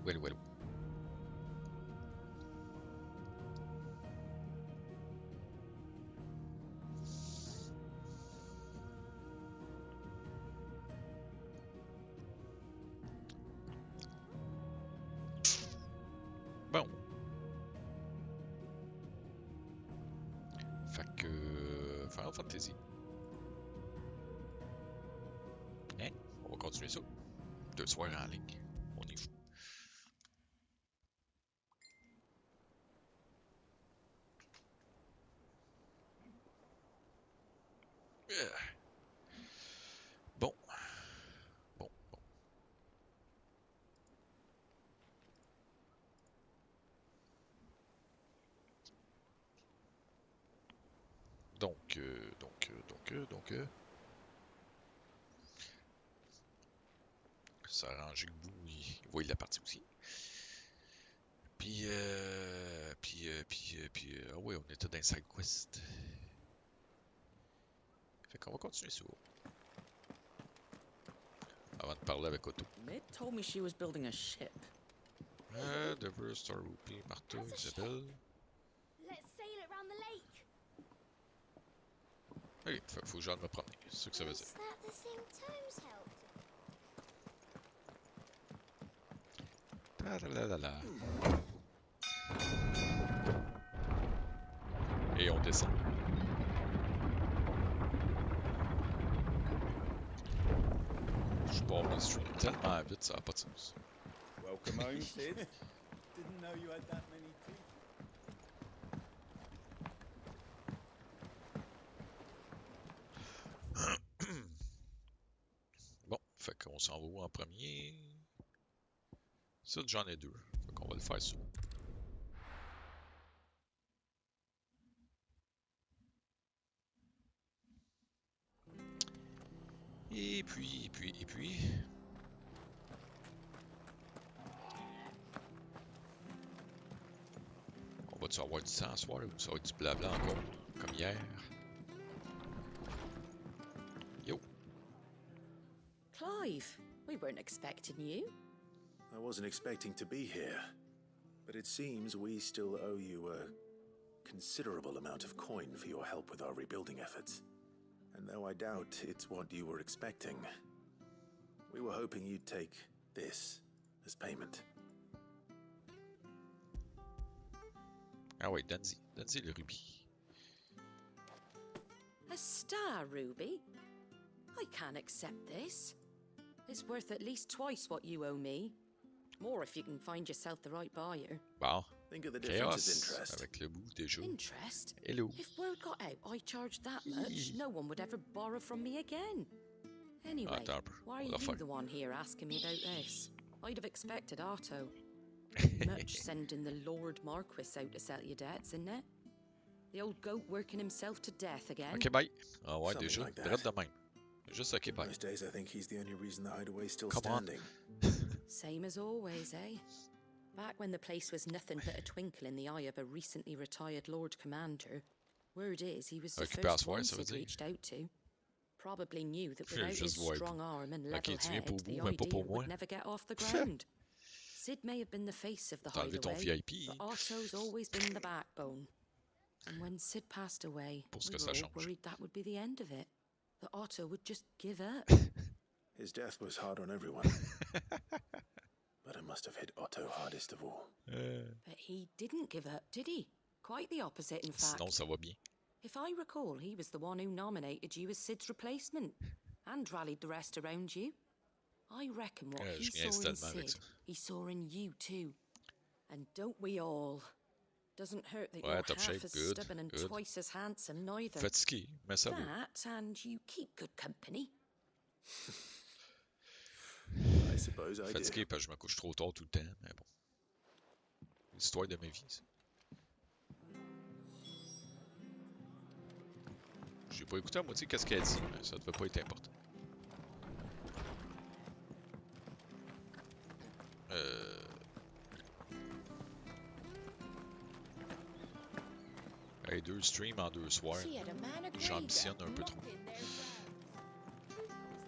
Allô. Bon. Fait que... Final Fantasy. Hein? On va continuer ça. 2 soirs en ligne. On est fou. Bon. Bon. Donc... Ça a arrangé que vous, il voyez la partie aussi. Puis, ah ouais, on était dans Side Quest. Fait qu'on va continuer ça. Avant de parler avec Otto. Mid told me she was building a ship. Dever, Star Rupee, Martha, Isabelle. Let's sail it round the lake. Ok, faut que j'aille me promener. C'est ce que ça veut dire. Is that the thing Tomes helped? Et on descend. Je pars mon stream tellement vite, ça n'a pas de sens. Welcome home, Sid. Didn't know you had that many teeth. Bon, fait qu'on s'en va où en premier? Ça, j'en ai 2. Fait qu'on va le faire ça. Et puis... On va-tu avoir du sang ce soir ou ça va être du blabla encore, comme hier? Yo! Clive, we weren't expecting you. I wasn't expecting to be here, but it seems we still owe you a considerable amount of coin for your help with our rebuilding efforts. And though I doubt it's what you were expecting, we were hoping you'd take this as payment. Ah ouais, donne-y le rubis. A star ruby? I can't accept this. It's worth at least twice what you owe me. More if you can find yourself the right buyer. Bon. Think of the difference as Chaos interest. avec le bout déjà. Interest? Hello. If word got out I charged that much, no one would ever borrow from me again. Anyway, Attends un peu. why are On va you faire. the one here asking me about this? I'd have expected Otto. Much sending the Lord Marquis out to settle your debts, isn't it? The old goat working himself to death again. Ok, bye. Ah ouais, Something déjà. like that. Direct de même. Juste ok, bye. Most days I think he's the only reason the hideaway's still Come on. standing. Same as always, eh? Back when the place was nothing but a twinkle in the eye of a recently retired Lord Commander, word is he was the Occupé à first soir, one ça veut Sid dire. reached out to. Probably knew that without his Juste voir. strong arm and Ok, level tu viens head, pour the vous, mais pas idea pour moi. would never get off the ground. Sid may have been the face of the T'as enlevé ton hideaway, VIP. but Otto's always been the backbone. And when Sid passed away, Pour ce we que were ça all change. worried that would be the end of it. That Otto would just give up. His death was hard on everyone. But it must have hit Otto hardest of all. But he didn't give up, did he? Quite the opposite, in fact. Sinon, ça va bien. If I recall, he was the one who nominated you as Sid's replacement and rallied the rest around you. I reckon what he je viens saw in instantlement avec Sid, ça. he saw in you too. And don't we all? Doesn't hurt that Ouais, you're top half shape, as good, stubborn and good. twice as handsome neither. Fatigué, mais ça va. That, and you keep good company. I suppose I Fatigué do. parce que je me couche trop tard tout le temps, mais bon. L'histoire de ma vie, ça. J'ai pas écouté à moitié qu'est-ce qu'elle dit, mais ça devait pas être important. Hey, 2 streams en 2 soirs. She had a man of J'ambitionne un peu trop.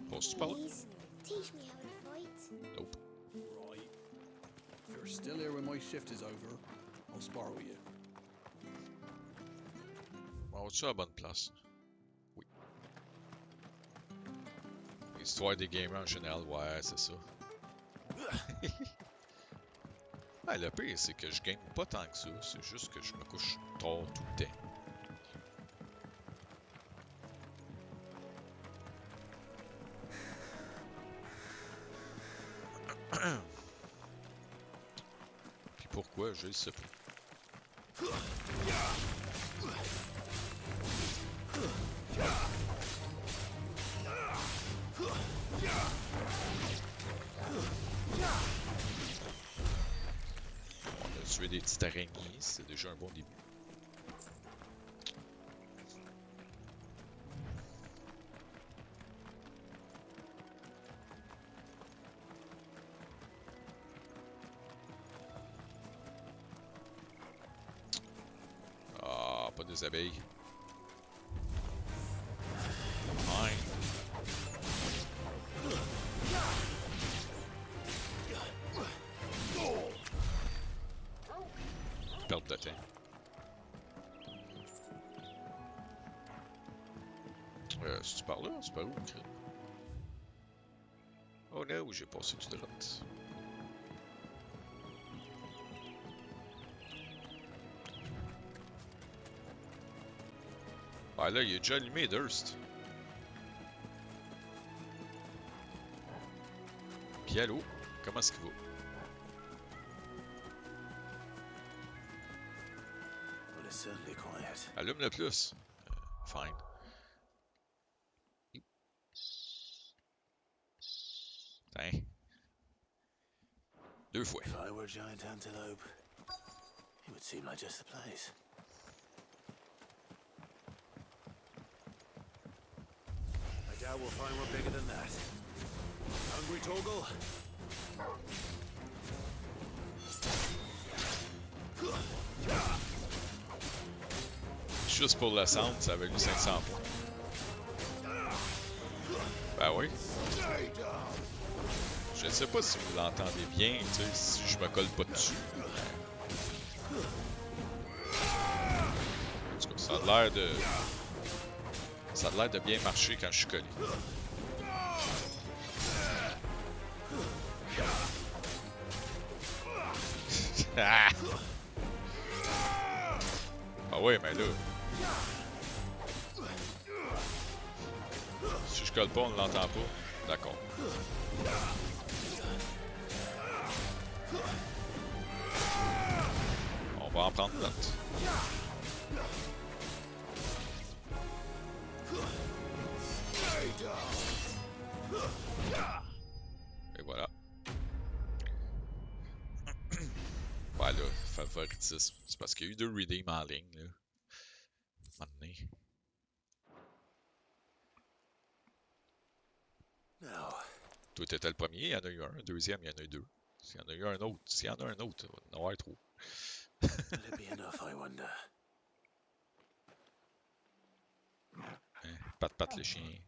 Passes-tu par là? Please, teach me how to fight. Nope. Right. still here when my shift is over, I'll spar with you. On va-tu à la bonne place? Oui. L'histoire des gamers en général, ouais, c'est ça. Ouais, le pire, c'est que je game pas tant que ça. C'est juste que je me couche tard tout le temps. Puis pourquoi, je le sais pas. On a tué des petites araignées, c'est déjà un bon début. Ah, pas des abeilles. Ouais. Perte de temps. Si tu parles là, c'est pas où, crime? Oh non, j'ai passé tout droit. Ah là, il est déjà allumé, Durst. Puis allô, comment est-ce qu'il va? Well, it's certainly quiet. Allume le plus. Fine. Tiens. 2 fois. If I were a giant antelope, it would seem like just the place. I doubt we'll find one bigger than that. Hungry, Torgal? Juste pour le sound, ça a valu 500 points. Ben oui. Je ne sais pas si vous l'entendez bien, tu sais, si je me colle pas dessus. En tout cas, ça a l'air de... Ça a l'air de bien marcher quand je suis collé. Ah! Ah ouais, mais là... Si je colle pas, on ne l'entend pas. D'accord. On va en prendre note. Et voilà. Voilà, favoritisme. C'est parce qu'il y a eu 2 redeems en ligne, là. Maintenant. No. Toi, t'étais le premier, il y en a eu un deuxième, il y en a eu 2. S'il y en a eu un autre, s'il y en a un autre, il va y en avoir 3. Will it be enough, I wonder? Hein? Pat les chiens.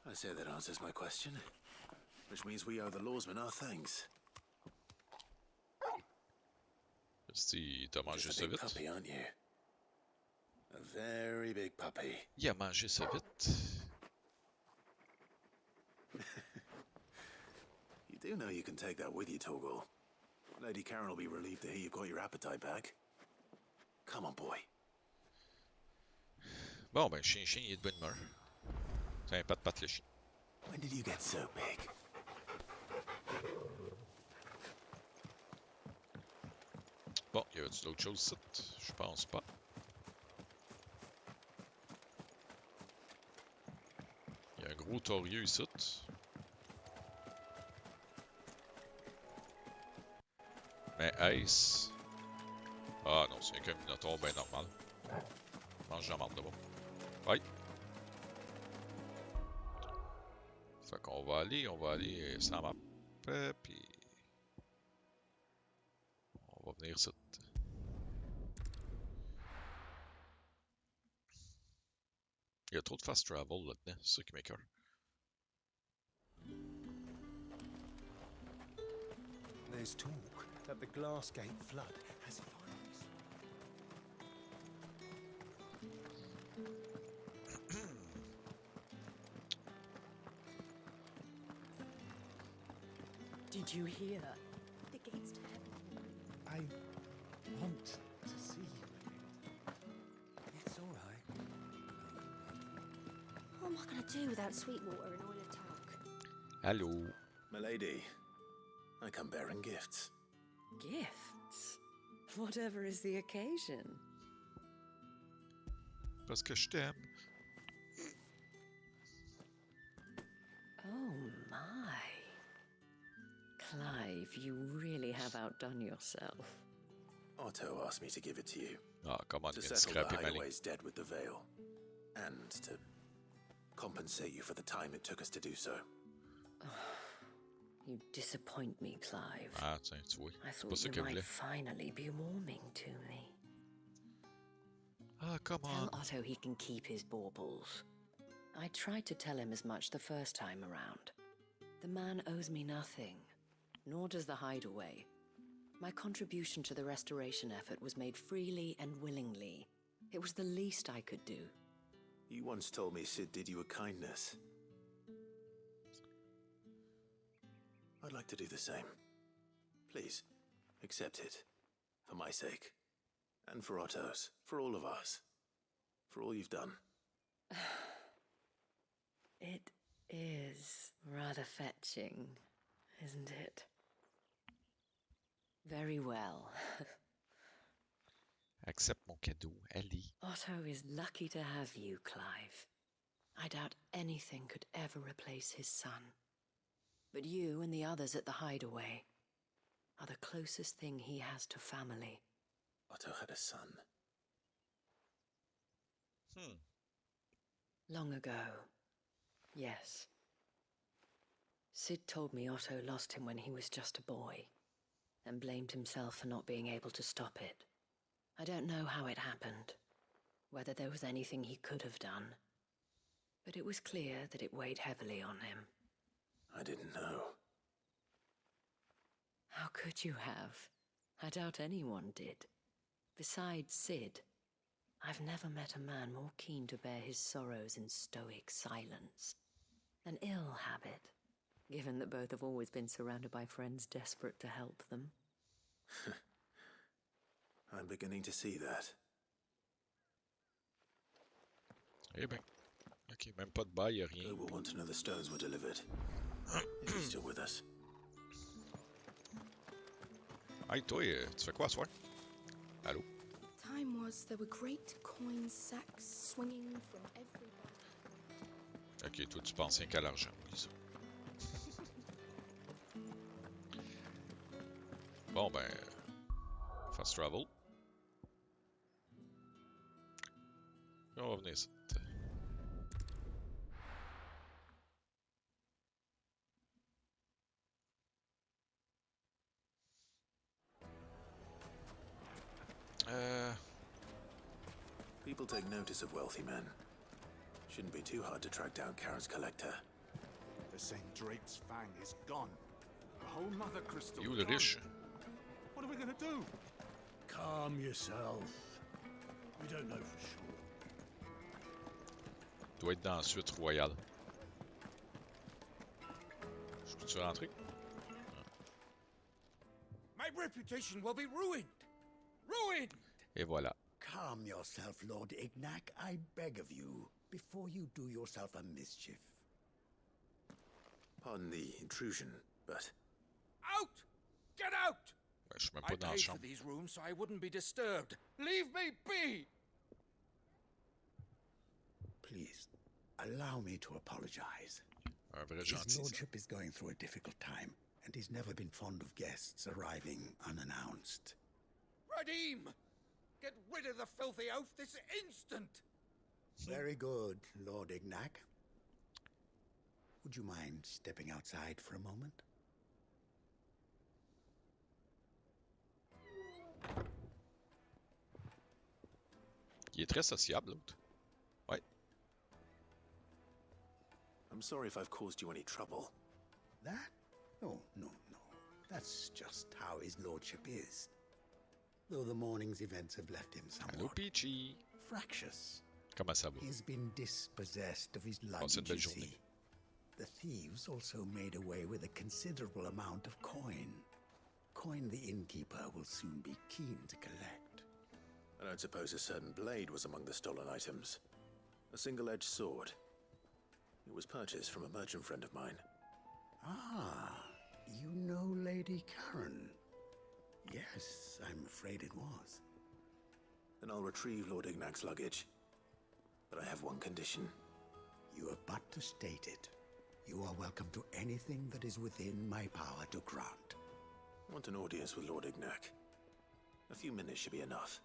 I say that answers my question. Which means we owe the lawsman our thanks. Si t'as mangé Just ça a big vite. puppy, aren't you? A very big puppy. Il a mangé ça vite. You do know you can take that with you, Torgal. Lady Karen will be relieved to hear you've got your appetite back. Come on, boy. Bon, ben, chien, il est de bonne humeur. Tiens, pat le chien. When did you get so big? Bon, y avait-tu d'autres choses ici? Je pense pas. Il y a un gros torieux ici. Mais est-ce... Ah non, c'est un minotaure bien normal. Mange la marde de bon. Ouais. Fait qu'on va aller sans map. Puis... On va venir ici. Il y a trop de fast travel là-dedans, c'est ça qui m'écoeure. There's talk that the Glassgate flood has finally... Did you hear? The gates to heaven. I want to see you again. It's all right. What am I going to do without Sweetwater and Oil of Talc? Allô? Milady, I come bearing gifts. Gifts? Whatever is the occasion. Parce que je t'aime. Oh my. Clive, you really have outdone yourself. Otto asked me to give it to you. Ah, come on, To il vient de settle the scraper ma ligne. hideaway's debt with the Veil. And to compensate you for the time it took us to do so. You disappoint me, Clive. Ah, tiens, tu vois. I C'est pas thought ça you qu'elle might voulait. finally be warming to me. Ah, come Tell on. Otto he can keep his baubles. I tried to tell him as much the first time around. The man owes me nothing, nor does the hideaway. My contribution to the restoration effort was made freely and willingly. It was the least I could do. You once told me Sid did you a kindness. I'd like to do the same. Please, accept it. For my sake. And for Otto's. For all of us. For all you've done. It is rather fetching, isn't it? Very well. Accepte mon cadeau. Allez. Otto is lucky to have you, Clive. I doubt anything could ever replace his son. But you and the others at the hideaway are the closest thing he has to family. Otto had a son. Long ago, yes. Sid told me Otto lost him when he was just a boy, and blamed himself for not being able to stop it. I don't know how it happened, whether there was anything he could have done, but it was clear that it weighed heavily on him. I didn't know. How could you have? I doubt anyone did. Besides Sid, I've never met a man more keen to bear his sorrows in stoic silence. An ill habit, given that both have always been surrounded by friends desperate to help them. I'm beginning to see that. Eh ben. Ok, même pas de bail, y'a rien. Who will want to know the stones were delivered? If he's still with us. Hey, toi, tu fais quoi ce soir? Allô? Time was there were great coin sacks swinging from every bar. Ok, toi, tu penses rien qu'à l'argent. Oublie ça. Bon, ben. Fast travel. Puis on va venir ici. People take notice of wealthy men. Shouldn't be too hard to track down Karen's collector. The St. Drake's Fang is gone. The whole Mother Crystal You le gone. riche. What are we gonna do? Calm yourself. We don't know for sure. Doit être dans la suite royale. Je peux-tu rentrer? My reputation will be ruined. Ruined! Et voilà. Calm yourself, Lord Ignac, I beg of you, before you do yourself a mischief. Pardon the intrusion, but Out! Get out! Ouais, je suis même I pas dans la paid for chambre. these rooms so I wouldn't be disturbed. Leave me be! Please, allow me to apologize. Un vrai His gentil. ça. lordship is going through a difficult time, and he's never been fond of guests arriving unannounced. Radim! Get rid of the filthy oaf this instant! Very good, Lord Ignac. Would you mind stepping outside for a moment? Il est très sociable, l'autre. Ouais. I'm sorry if I've caused you any trouble. That? Oh, no, no. That's just how his lordship is. Though the morning's events have left him Allô, somewhat Peachy. fractious. Comment ça va? He's been dispossessed of his Passez une luggage, belle you journée. see. The thieves also made away with a considerable amount of coin. Coin the innkeeper will soon be keen to collect. I don't suppose a certain blade was among the stolen items. A single-edged sword. It was purchased from a merchant friend of mine. Ah, you know Lady Karen. Yes, I'm afraid it was. Then I'll retrieve Lord Ignac's luggage. But I have one condition. You have but to state it. You are welcome to anything that is within my power to grant. I want an audience with Lord Ignac. A few minutes should be enough.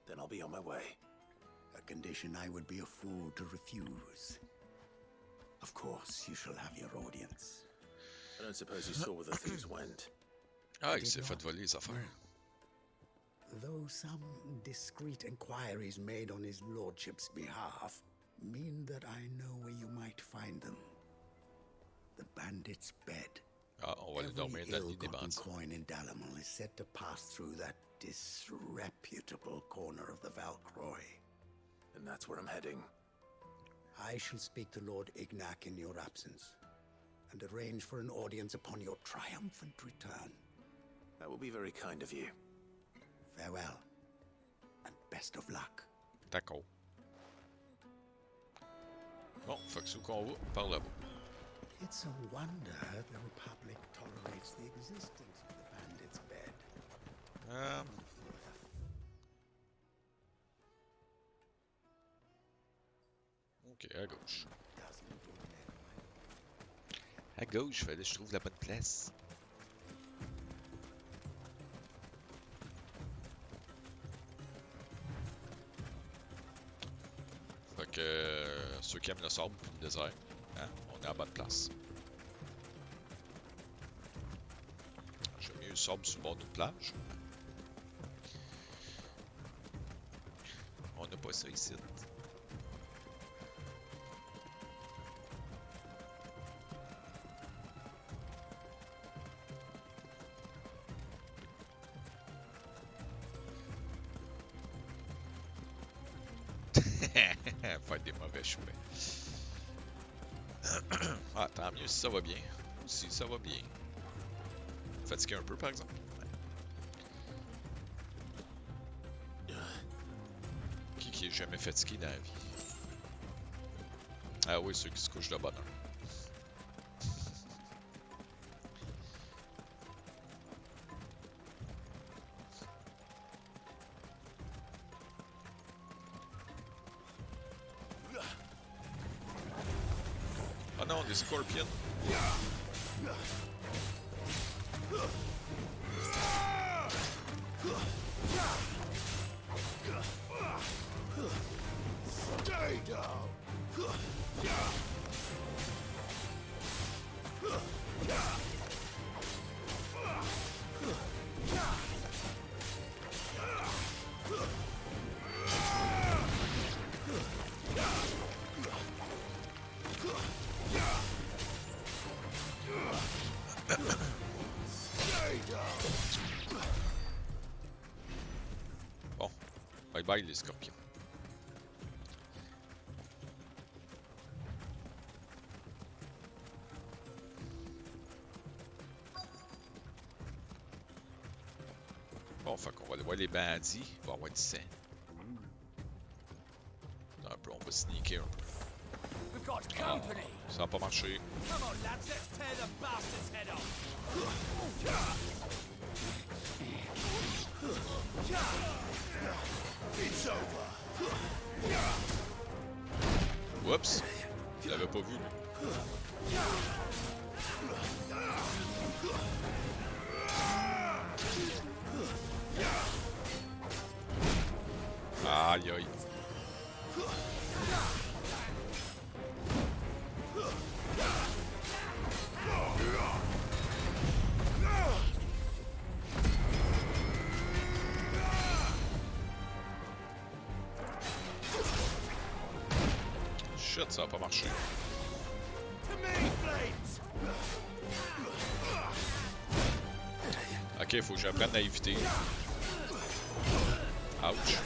Then I'll be on my way. A condition I would be a fool to refuse. Of course, you shall have your audience. I don't suppose you saw where the thieves went. Ah, il s'est fait voler les affaires. Though some discreet inquiries made on his lordship's behalf mean that I know where you might find them. The bandit's bed. Ah, on va aller dormir Every dans le lit des ill-gotten bandits. coin in Dalamel is said to pass through that disreputable corner of the Valcroy. And that's where I'm heading. I shall speak to Lord Ignac in your absence, and arrange for an audience upon your triumphant return. That will be very kind of you. Farewell, and best of luck. D'accord. Bon, fait que c'est où qu'on va? Par là-bas. It's a wonder the Republic tolerates the existence of the bandit's bed. Ok, à gauche. Doesn't do men. À gauche, fallait que je trouve la bonne place. Fait que ceux qui aiment le sable puis le désert, hein, on est à la bonne place. J'aime mieux le sable sur le bord d'une plage. On n'a pas ça ici. Faire des mauvais choix. Ah, tant mieux si ça va bien. Si ça va bien. Fatigué un peu, par exemple. Qui est jamais fatigué dans la vie? Ah oui, ceux qui se couchent de bonne heure. Ah non, des scorpions. Stay down! Bon, bye bye les scorpions. Bon, fait qu'on va aller voir les bandits, il va y avoir du sang. Un peu, on va sneaker un peu. We've got Ah, company. ça n'a pas marché. Come on, lads, let's tear the bastard's head off. It's over! Oups, je l'avais pas vu lui. Aïe aïe. Shit, ça a pas marché. To me, flames! Ok, faut que j'apprenne à éviter. Ouch.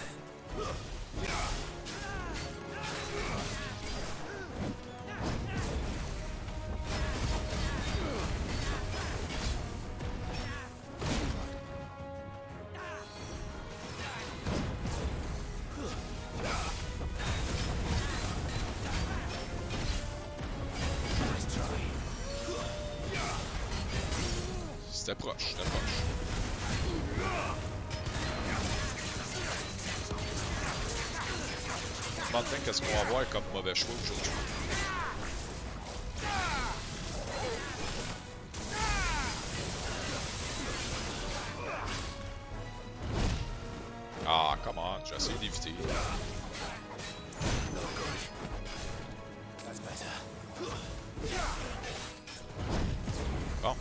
C'était proche, c'était proche. Je me demande bien qu'est-ce qu'on va avoir comme mauvais choix aujourd'hui. Ah, come on, j'ai essayé d'éviter. Bon.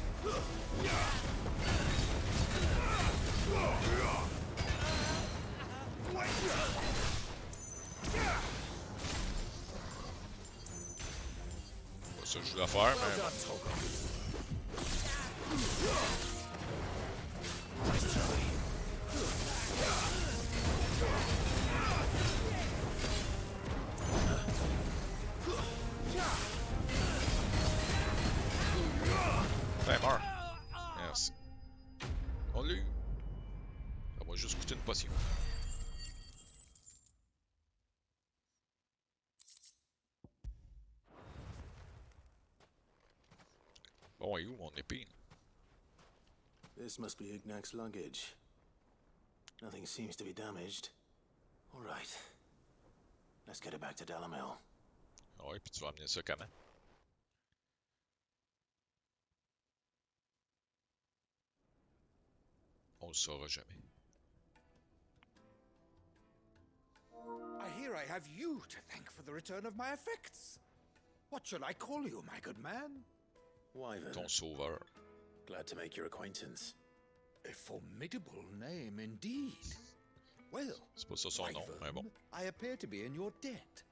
Pas ça que je voulais faire, mais bon. Ben, meurs. Merci. On l'a eu. Ça m'a juste coûté une potion. Bon, et où mon épée? This must be Ignac's luggage. Nothing seems to be damaged. All right. Let's get it back to Dalamel. Ah ouais, puis tu vas amener ça comment? On le saura jamais. I hear I have you to thank for the return of my effects. What shall I call you, my good man? Wyvern, Ton sauveur. glad to make your acquaintance. A formidable name indeed. Well, C'est pas ça son nom, mais bon. I appear to be in your debt.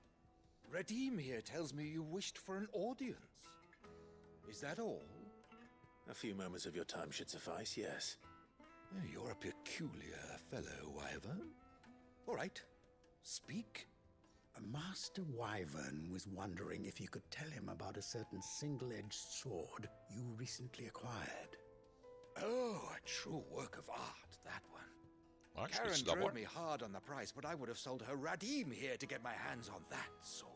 Redeem here tells me you wished for an audience. Is that all? A few moments of your time should suffice, yes. You're a peculiar fellow, Wyvern. All right, speak. Master Wyvern was wondering if you could tell him about a certain single-edged sword you recently acquired. Oh, a true work of art, that one. Ouais, je Karen peux-tu drove l'avoir? me hard on the price, but I would have sold her Radim here to get my hands on that sword.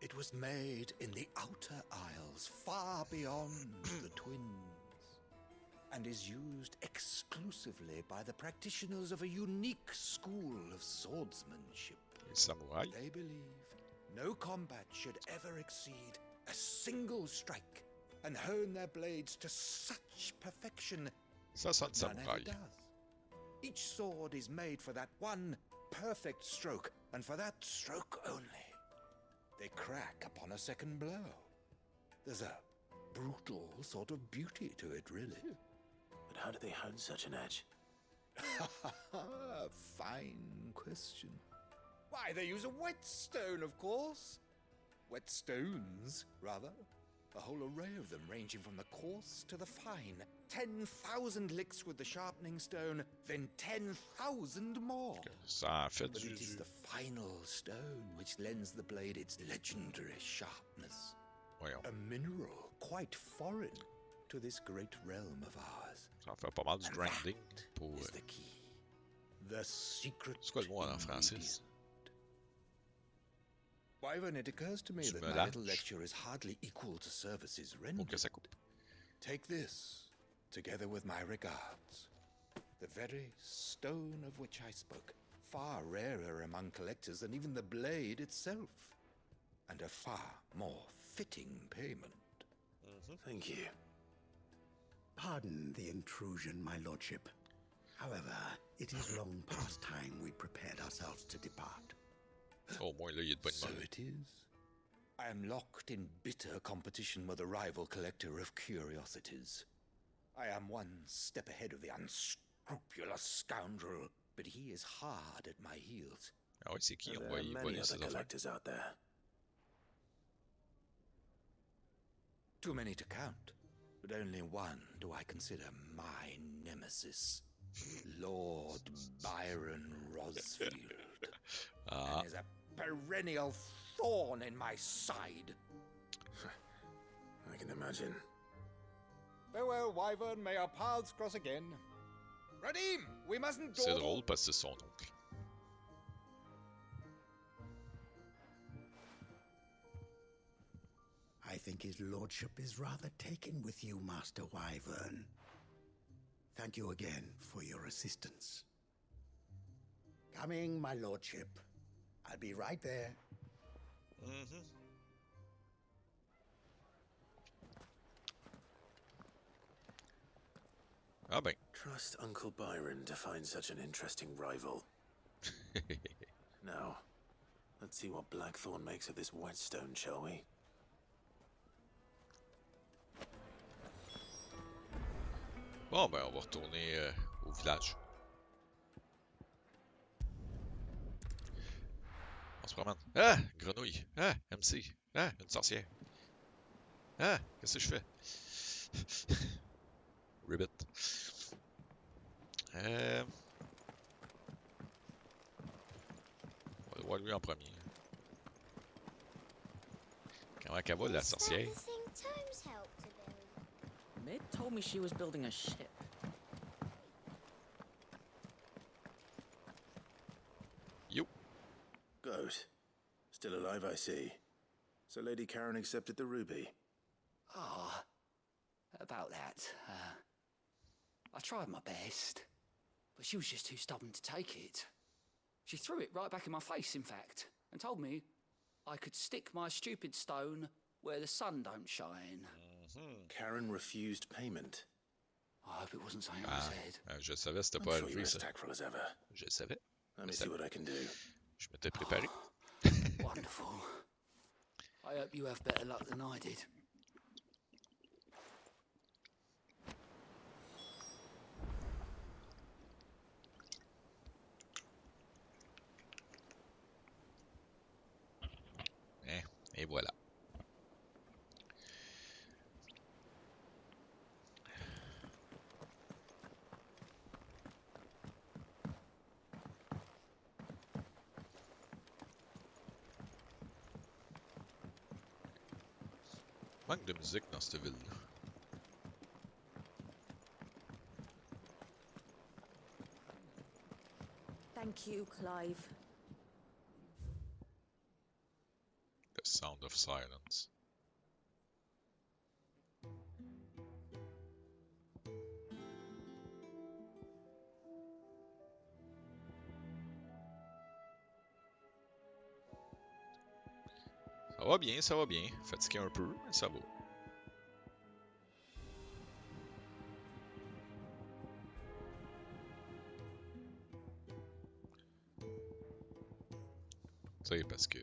It was made in the Outer Isles, far beyond the Twins, and is used exclusively by the practitioners of a unique school of swordsmanship. Les samouraïs. They believe no combat should ever exceed a single strike and hone their blades to such perfection Ça sonne none ever samouraï. does. Each sword is made for that one perfect stroke, and for that stroke only. They crack upon a second blow. There's a brutal sort of beauty to it, really. But how do they hone such an edge? Fine question. Why, they use a whetstone, of course. Whetstones, rather. A whole array of them, ranging from the coarse to the fine. 10,000 licks with the sharpening stone, then 10,000 more. Ça en fait But du... it is the final stone which lends the blade its legendary sharpness. Voyons. A mineral quite foreign to this great realm of ours. Ça en fait pas mal du And grinding that pour... is the key. The secret. C'est quoi le mot en français? ingredient. Wyvern, it occurs to me Du that my melange. little lecture is hardly equal to services Pour rendered. que ça coupe. Take this, together with my regards. The very stone of which I spoke, far rarer among collectors than even the blade itself, and a far more fitting payment. Thank you. Pardon the intrusion, my lordship. However, it is long past time we prepared ourselves to depart. Au moins, là, il est de bonne So humeur. it is. I am locked in bitter competition with a rival collector of curiosities. I am one step ahead of the unscrupulous scoundrel, but he is hard at my heels. Ah ouais, c'est qui? On There va are y many voler other ses affaires. collectors out there. Too many to count. but only one do I consider my nemesis, Lord Byron Rosfield. And is a perennial thorn in my side. I can imagine. Farewell, Wyvern. May our paths cross again. Radim, we mustn't C'est dawdle. drôle parce que c'est son oncle. I think his lordship is rather taken with you, Master Wyvern. Thank you again for your assistance. Coming, my lordship. I'll be right there. Mhm. Ah ben. Trust Uncle Byron to find such an interesting rival. Now, let's see what Blackthorn makes of this whetstone, shall we? Bon, ben, on va retourner au village. On se promène. Ah! Grenouille! Ah! MC! Ah! Une sorcière! Ah! Qu'est-ce que je fais? Ribbit. On va voir lui en premier. Comment qu'elle va, la sorcière? Is that the thing Tomes helped to build? Mid told me she was building a ship. You. Good. Still alive, I see. So Lady Karen accepted the ruby. Ah, about that. I tried my best, but she was just too stubborn to take it. She threw it right back in my face, in fact, and told me I could stick my stupid stone where the sun don't shine. Karen refused payment. I hope it wasn't something I said. Je savais que c'était I'm pas sure you're arrivé, as ça. tactful as ever. Je le savais. Let me see what I can do. Je m'étais préparé. Wonderful. I hope you have better luck than I did. Et voilà. Manque de musique dans cette ville-là. Thank you, Clive. The sound of silence. Ça va bien. Fatigué un peu, mais ça va. Tu sais, parce que...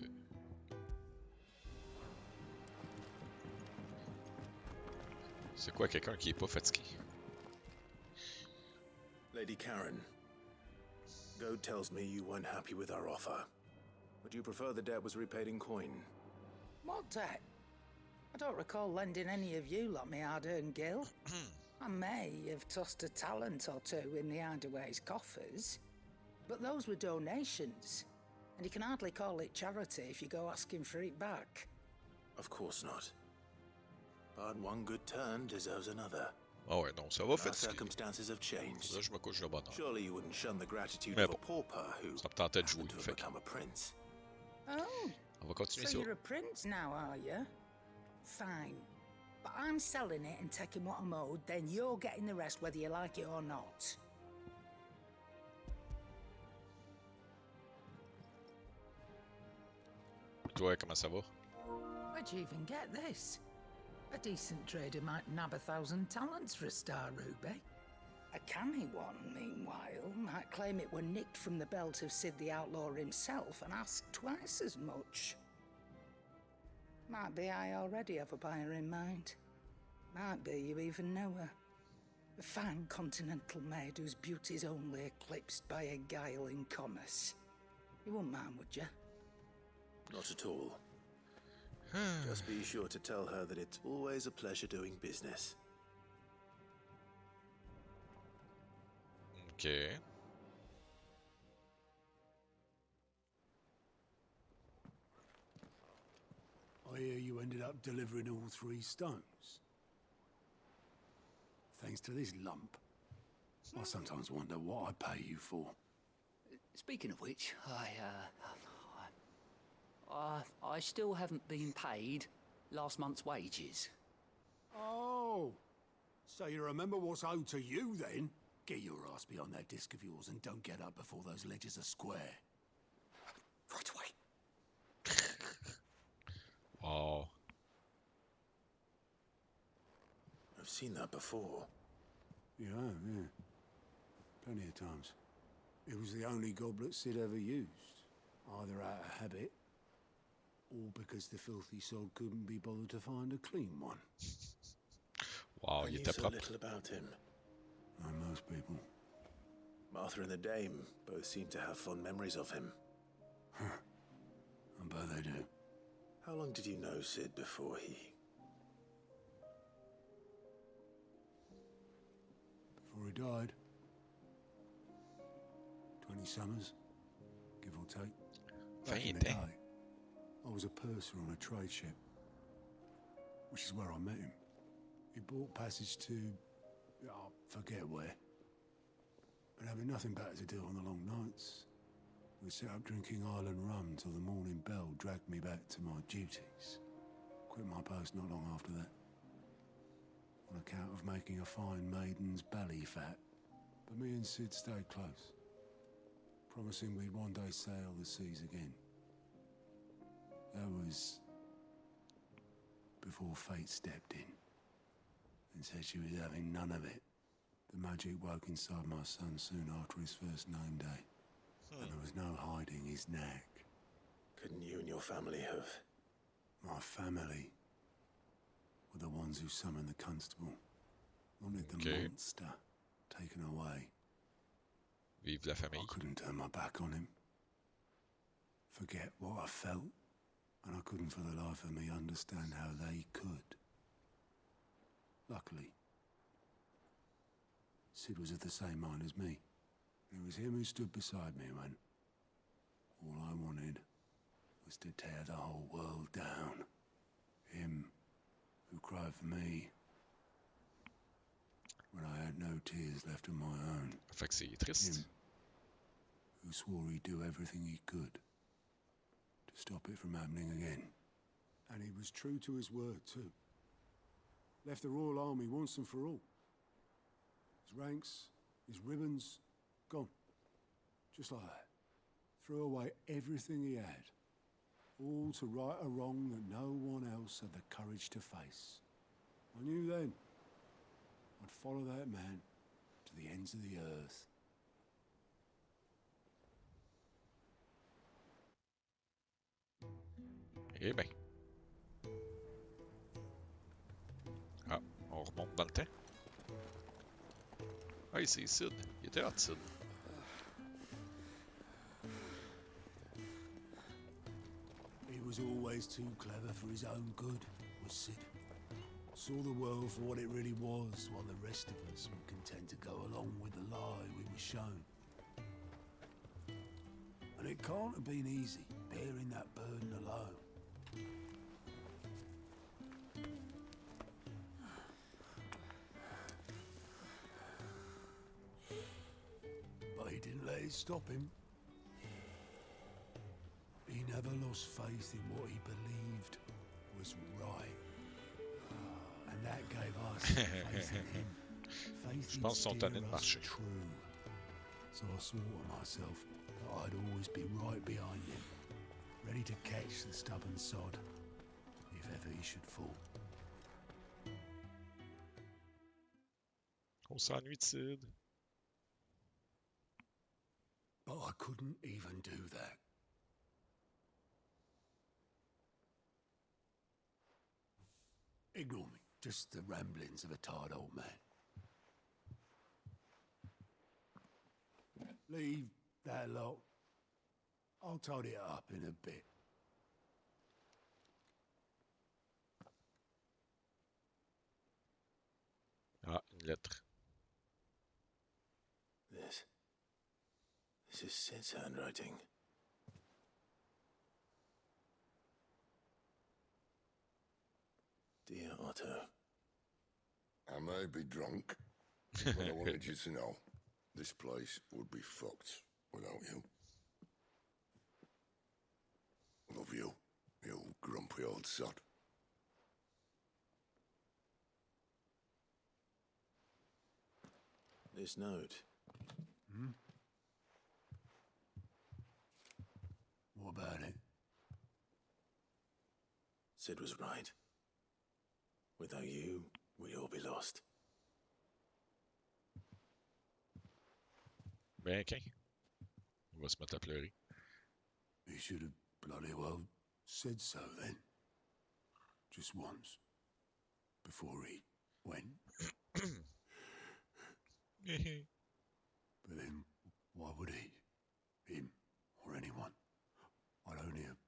C'est quoi quelqu'un qui est pas fatigué? Lady Karen, Goad tells me you weren't happy with our offer. Would you prefer the debt was repaid in coin? What debt? I don't recall lending any of you lot me hard-earned gil. I may have tossed a talent or two in the Hideaway's coffers, but those were donations, and you can hardly call it charity if you go asking for it back. Of course not. But one good turn deserves another. Ah ouais, non, ça va Our fatiguer. circumstances have changed. Là, je me couche de bonne heure. Surely you wouldn't shun the gratitude Mais of bon, a pauper who ça me tentait de jouer, happened to have fait que become a prince. Oh, on va continuer so ça. you're a prince now, are you? Fine. But I'm selling it and taking what I'm owed, then you're getting the rest whether you like it or not. Toi, comment ça va? Where'd you even get this? A decent trader might nab 1,000 talents for a star ruby. A canny one, meanwhile, might claim it were nicked from the belt of Sid the Outlaw himself and ask twice as much. Might be I already have a buyer in mind. Might be you even know her. A fine continental maid whose beauty's only eclipsed by a guile in commerce. You wouldn't mind, would you? Not at all. Just be sure to tell her that it's always a pleasure doing business. Ok. I hear you ended up delivering all 3 stones. Thanks to this lump. I sometimes wonder what I pay you for. Speaking of which, I still haven't been paid last month's wages. Oh, so you remember what's owed to you then? Get your ass behind that disc of yours and don't get up before those ledgers are square. Right away. Wow. I've seen that before. Yeah, yeah. Plenty of times. It was the only goblet Sid ever used. Either out of habit, or because the filthy sod couldn't be bothered to find a clean one. Wow, I il knew était so propre. little about him. Like most people. Martha and the Dame both seem to have fond memories of him. I bet they do. How long did you know Sid before he... Before he died. 20 summers, give or take. Back in the day, I was a purser on a trade ship, which is where I met him. He bought passage to... I forget where. But having nothing better to do on the long nights, we set up drinking island rum till the morning bell dragged me back to my duties. Quit my post not long after that, on account of making a fine maiden's belly fat. But me and Sid stayed close, promising we'd one day sail the seas again. That was before fate stepped in and said she was having none of it. The magic woke inside my son soon after his first name day, and there was no hiding his knack. Couldn't you and your family have... My family were the ones who summoned the constable, wanted the monster taken away. Vive la famille. I couldn't turn my back on him, forget what I felt, and I couldn't for the life of me understand how they could. Luckily, Sid was of the same mind as me. It was him who stood beside me when all I wanted was to tear the whole world down. Him who cried for me when I had no tears left of my own. Fait que c'est triste. Him who swore he'd do everything he could to stop it from happening again. And he was true to his word, too. Left the Royal Army once and for all. His ranks, his ribbons, gone. Just like that. Threw away everything he had. All to right a wrong that no one else had the courage to face. I knew then I'd follow that man to the ends of the earth. Eh ben. Ah, on remonte dans le temps. Ah, c'est Sid. Il était hot, Sid. He was always too clever for his own good, was Sid. Saw the world for what it really was, while the rest of us were content to go along with the lie we were shown. And it can't have been easy, bearing that burden alone. But he didn't let it stop him. He never lost faith in what he believed was right. And that gave us faith in him. Faith Je pense qu'ils sont tannés de he'd steer us marcher. true. So I swore to myself that I'd always be right behind him, ready to catch the stubborn sod, if ever he should fall. On s'ennuie de Sid. But I couldn't even do that. Ignore me. Just the ramblings of a tired old man. Leave that lot. I'll tidy it up in a bit. Ah, une lettre. This. This is Sid's handwriting. Dear Otto. I may be drunk, but I wanted you to know this place would be fucked without you. Love you, you grumpy old sod. This note. Hmm? What about it? Sid was right. Without you, we'd all be lost. Ben, OK. On va se mettre à pleurer. He should have bloody well said so then. Just once. Before he went. But then, why would he? Him, or anyone? I'd only have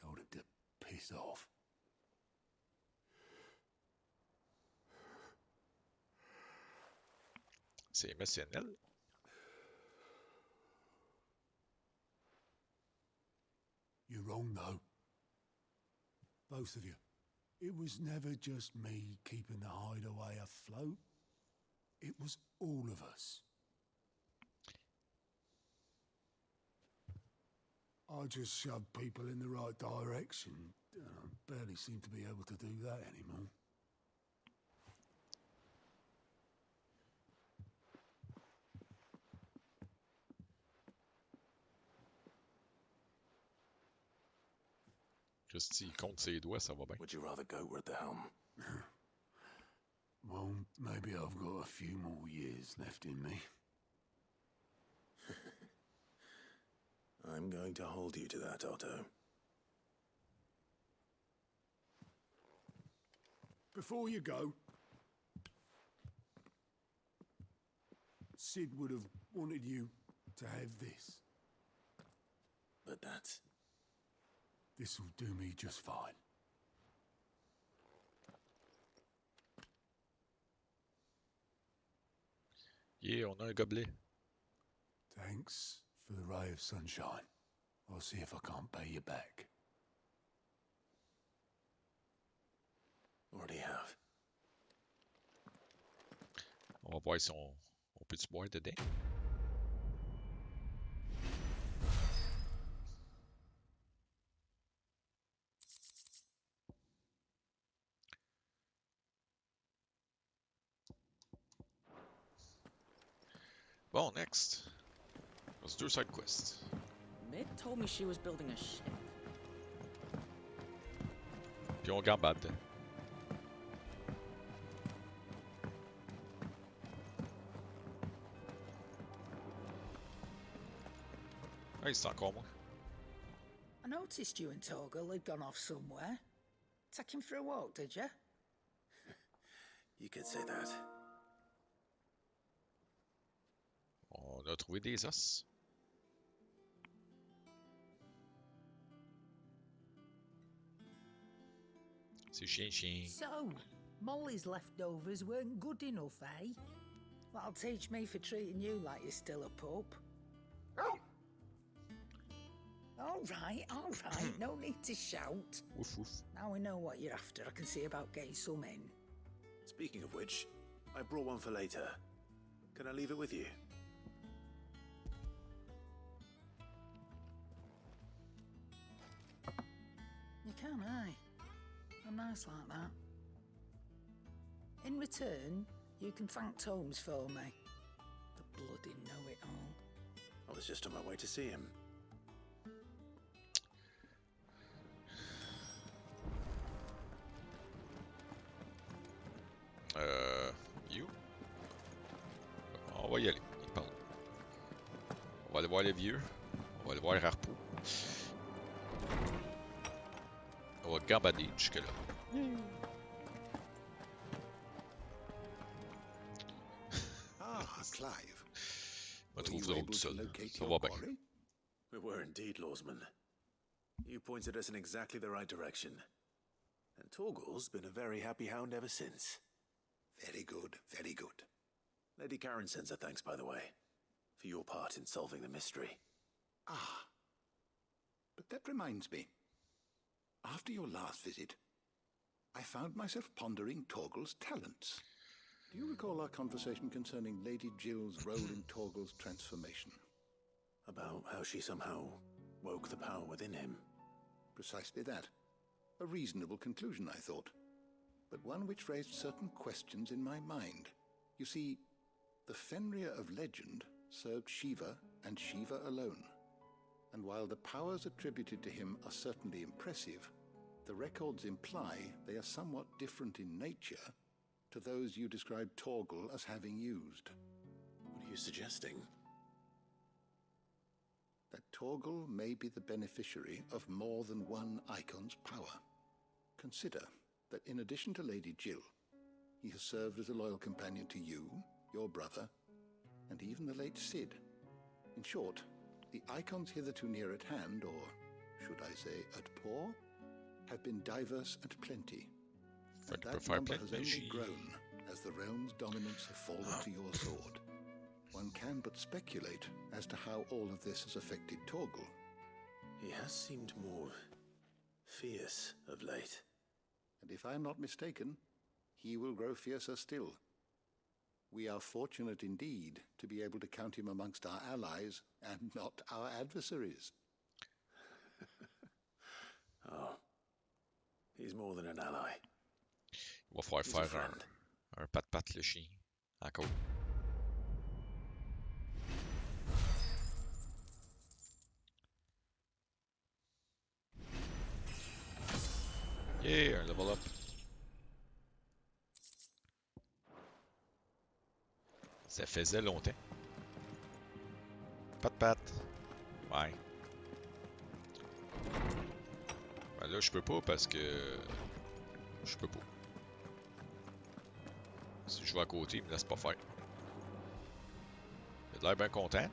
told him to piss off. C'est émotionnel. You're wrong, though. Both of you. It was never just me keeping the hideaway afloat. It was all of us. I just shoved people in the right direction. I barely seem to be able to do that anymore. Juste s'il compte ses doigts, ça va bien. Would you rather go at the helm? Well, maybe I've got a few more years left in me. I'm going to hold you to that, Otto. Before you go, Sid would have wanted you to have this. But that's... This'll do me just fine. Yeah, on a un gobelet. Thanks for the ray of sunshine. I'll see if I can't pay you back. Already have. On va voir si on peut-tu boire dedans. Bon, next. Let's do side quest. Mick told me she was building a ship. Puis on gambade. Hey, c'est encore moi. I noticed you and Torgal had gone off somewhere. Take him for a walk, did you? You could say that. On a trouvé des os. C'est chien. So, Molly's leftovers weren't good enough, eh? That'll teach me for treating you like you're still a pup. All right, no need to shout. Woof woof. Now we know what you're after. I can see about getting some in. Speaking of which, I brought one for later. Can I leave it with you? You can, aye. I'm nice like that. In return, you can thank Tomes for me. The bloody know-it-all. I was just on my way to see him. You? On va y aller. Il parle. On va aller voir les vieux. On va aller voir Harpo. On va gambader jusque-là. Clive. On trouve drôle tout seul. Ça va bien. We were indeed, Lawsman. You pointed us in exactly the right direction. And Torgal's been a very happy hound ever since. Very good, very good. Lady Karen sends her thanks, by the way. for your part in solving the mystery. Ah. But that reminds me. After your last visit, I found myself pondering Torgal's talents. Do you recall our conversation concerning Lady Jill's role in Torgal's transformation? About how she somehow woke the power within him. Precisely that. A reasonable conclusion, I thought. But one which raised certain questions in my mind. You see, the Fenrir of legend served Shiva and Shiva alone. And while the powers attributed to him are certainly impressive, the records imply they are somewhat different in nature to those you described Torgal as having used. What are you suggesting? That Torgal may be the beneficiary of more than one icon's power. Consider that in addition to Lady Jill, he has served as a loyal companion to you, your brother, and even the late Cid. In short, the icons hitherto near at hand, or should I say at paw, have been diverse and plenty. And that number has only grown as the realm's dominance have fallen to your sword. One can but speculate as to how all of this has affected Torgal. He has seemed more fierce of late. And if I am not mistaken, he will grow fiercer still. We are fortunate indeed to be able to count him amongst our allies and not our adversaries. Oh, he's more than an ally. Il va falloir faire un pat-pat le chien. Encore. Yeah, un level up. Ça faisait longtemps. Pat-pat. Ouais. Ben là, je peux pas parce que... Je peux pas. Si je vais à côté, il me laisse pas faire. Il a l'air bien content.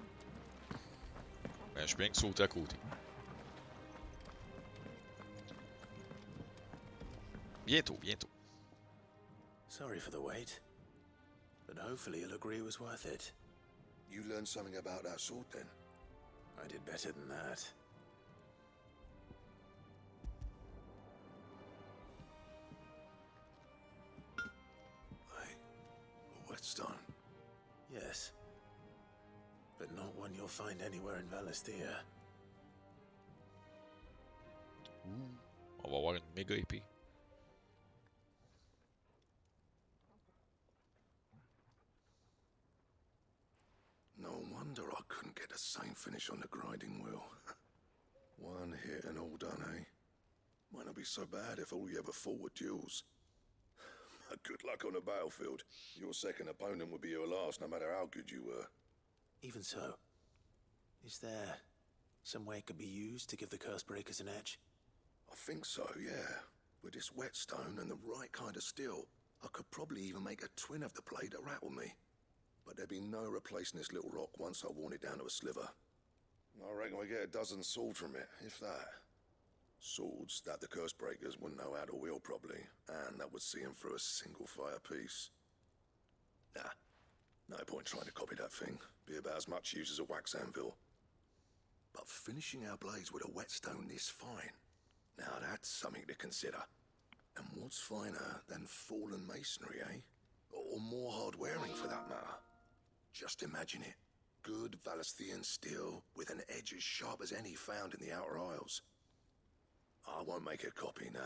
Ben, je peux bien que sauter à côté. Bientôt, bientôt. Sorry for the wait, but hopefully you'll agree it was worth it. You learned something about that sword then? I did better than that. A whetstone? Yes. But not one you'll find anywhere in Valisthea. On va avoir une méga épée. No wonder I couldn't get the same finish on the grinding wheel. One hit and all done, eh? Might not be so bad if all you ever fought were duels. Good luck on the battlefield. Your second opponent would be your last, no matter how good you were. Even so, is there some way it could be used to give the Cursebreakers an edge? I think so, yeah. With this whetstone and the right kind of steel, I could probably even make a twin of the blade that rattled me. But there'd be no replacing this little rock once I worn it down to a sliver. I reckon we get a dozen swords from it, if that. Swords that the Cursebreakers wouldn't know how to wield properly, and that would see them through a single fire piece. Nah, no point trying to copy that thing. Be about as much use as a wax anvil. But finishing our blades with a whetstone this fine, now that's something to consider. And what's finer than fallen masonry, eh? Or more hard-wearing for that matter. Just imagine it. Good Valisthean steel with an edge as sharp as any found in the Outer Isles. I won't make a copy, nah.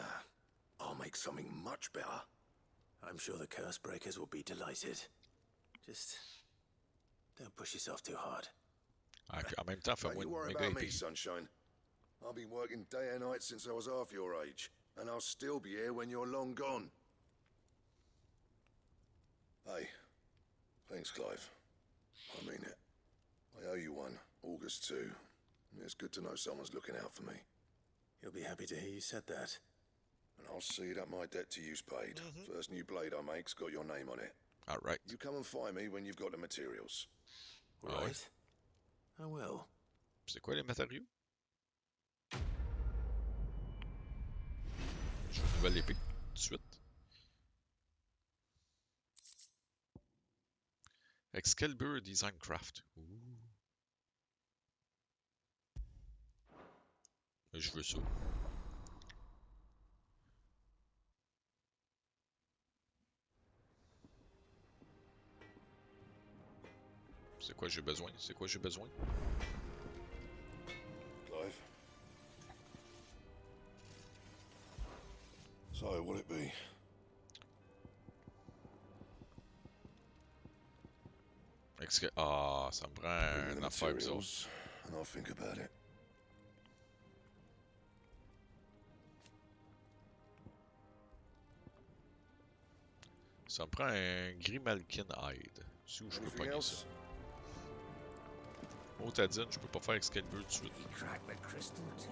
I'll make something much better. I'm sure the Cursebreakers will be delighted. Just don't push yourself too hard. En même temps, fais-moi Don't you une worry méga about me, épée. sunshine. I've been working day and night since I was half your age, and I'll still be here when you're long gone. Hey, thanks, Clive. I mean it. I owe you one, August too. It's good to know someone's looking out for me. He'll be happy to hear you said that. And I'll see that my debt to you's paid. First new blade I make's got your name on it. All right. You come and find me when you've got the materials. Right. I will. C'est quoi les matériaux? J'ai une nouvelle épée, tout de suite. Excalibur Design Craft. Ouh. Je veux ça. C'est quoi j'ai besoin? C'est quoi j'ai besoin? Clive. So, what'll it be? Ah, ça me prend Bring me the une affaire bizarre. materials, and I'll think about it. Ça me prend un Grimalkin Hide. Si où je peux Anything pogner else? ça. Otadine, je peux pas faire Excalibur tout de suite. He cracked the crystal too.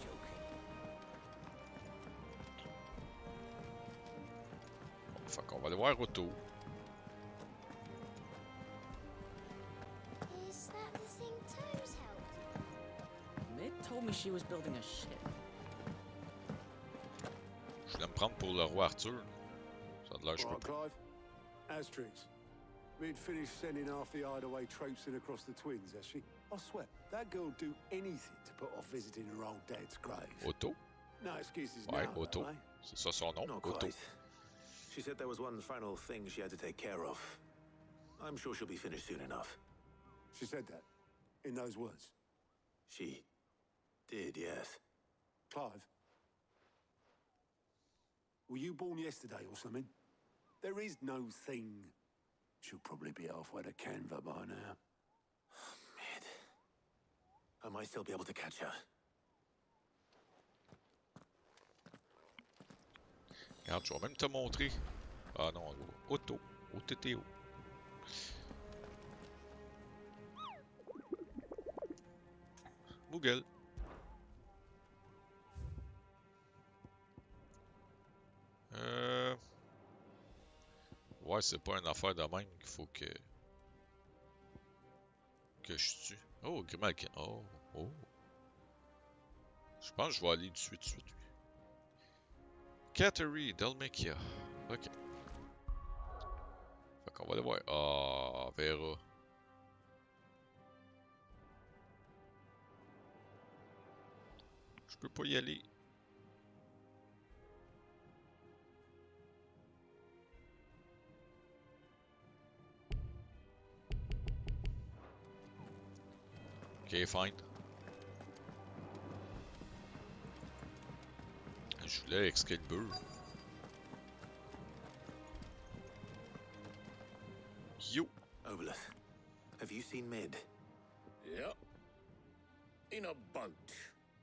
Joking. Bon, fait qu'on va aller voir Otto. Is that the thing Tomes helped? Mid told me she was building a ship. Je voulais me prendre pour le roi Arthur. Ça a l'air je peux Right, pas. Clive. Asterix. We'd finished sending half the hideaway traipsing across the twins, has she? I swear, that girl'd do anything to put off visiting her old dad's grave. Otto? No excuses Ouais, now, Otto. though, eh? C'est ça son nom, Not Otto. quite. She said there was one final thing she had to take care of. I'm sure she'll be finished soon enough. She said that, in those words. She did, yes. Clive, were you born yesterday or something? There is no thing. She'll probably be halfway to Canva by now. Mid. I might still be able to catch her. Regarde, je vais même te montrer. Ah non, Otto. OTTO. Google. Ouais, c'est pas une affaire de même qu'il faut que je tue. Oh, Grimalkin. Oh, oh. Je pense que je vais aller dessus tout de suite. Cattery, Dalmatia. Ok. Fait qu'on va aller voir. Ah, Vera. Je peux pas y aller. Ok, fine. Je voulais Excalibur. Yo! Obelith, have you seen Mid? Yep. In a boat,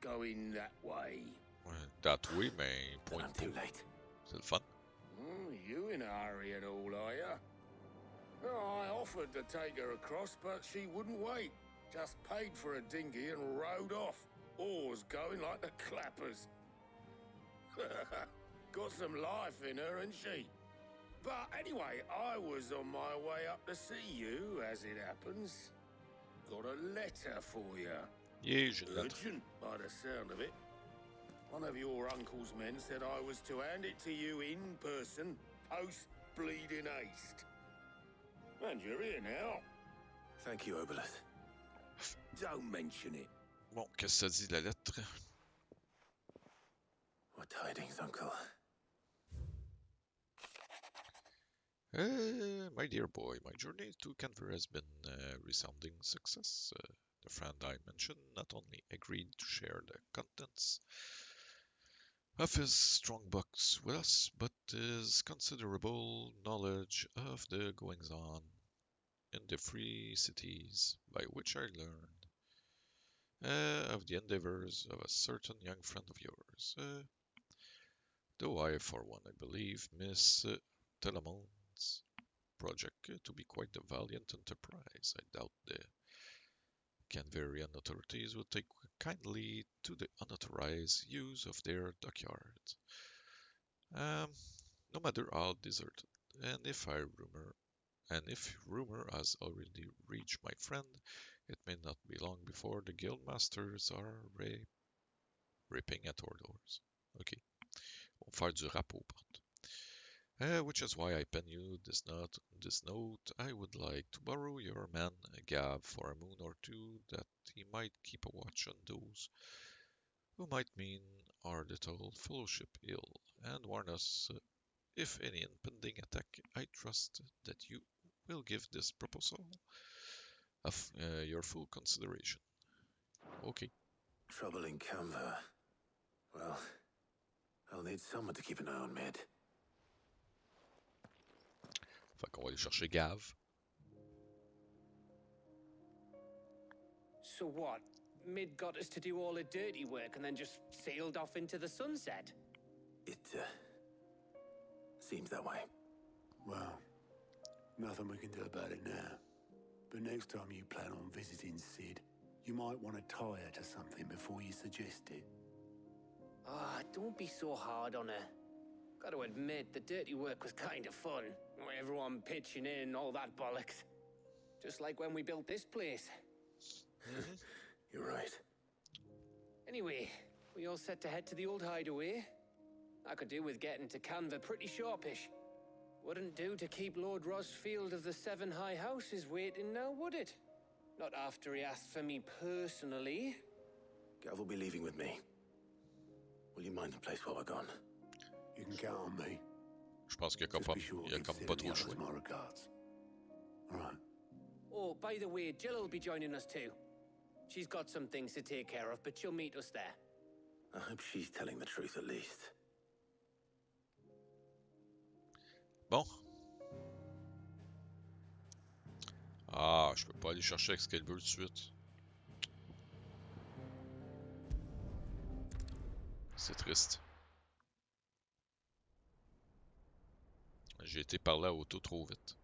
going that way. Ouais, that way, mais point I'm too late. C'est le fun. You in a hurry and all, are ya? Oh, I offered to take her across, but she wouldn't wait. Just paid for a dinghy and rowed off. Oars going like the clappers. Got some life in her, ain't she? But anyway, I was on my way up to see you, as it happens. Got a letter for you. Yeah, j'ai une lettre. Urgent, by the sound of it. One of your uncle's men said I was to hand it to you in person, post-bleeding haste. And you're here now. Thank you, Obelith. Don't mention it. Bon, qu'est-ce que ça dit la lettre? What tidings, Uncle? My dear boy, my journey to Canberra has been a resounding success. The friend I mentioned not only agreed to share the contents of his strongbox with us, but his considerable knowledge of the goings-on in the free cities, by which I learned of the endeavors of a certain young friend of yours. Though I, for one, I believe Miss Telemon's project to be quite a valiant enterprise, I doubt the Canverian authorities will take kindly to the unauthorized use of their dockyards. No matter how deserted, and if rumor has already reached my friend, it may not be long before the guild masters are ripping at our doors. Ok, on va faire du rap aux portes. Which is why I pen you this note. I would like to borrow your man Gav for a moon or two, that he might keep a watch on those who might mean our little fellowship ill, and warn us if any impending attack. I trust that you will give this proposal of your full consideration. Okay. Trouble in Canva. Well, I'll need someone to keep an eye on Mid. Fait qu'on va aller chercher Gav. So what? Mid got us to do all the dirty work and then just sailed off into the sunset? It, seems that way. Well, nothing we can do about it now. But next time you plan on visiting Sid, you might want to tie her to something before you suggest it. Ah, don't be so hard on her. Got to admit, the dirty work was kind of fun. Everyone pitching in, all that bollocks. Just like when we built this place. You're right. Anyway, we all set to head to the old hideaway. I could do with getting to Canva pretty sharpish. Wouldn't do to keep Lord Rosfield of the Seven High Houses waiting now, would it? Not after he asked for me personally. Gav will be leaving with me. Will you mind the place while we're gone? You can count on me. Je pense qu'il y a comme pas trop le choix. Right. Oh, by the way, Jill will be joining us too. She's got some things to take care of, but she'll meet us there. I hope she's telling the truth at least. Bon. Ah, je peux pas aller chercher Excalibur tout de suite. C'est triste. J'ai été par là auto trop vite.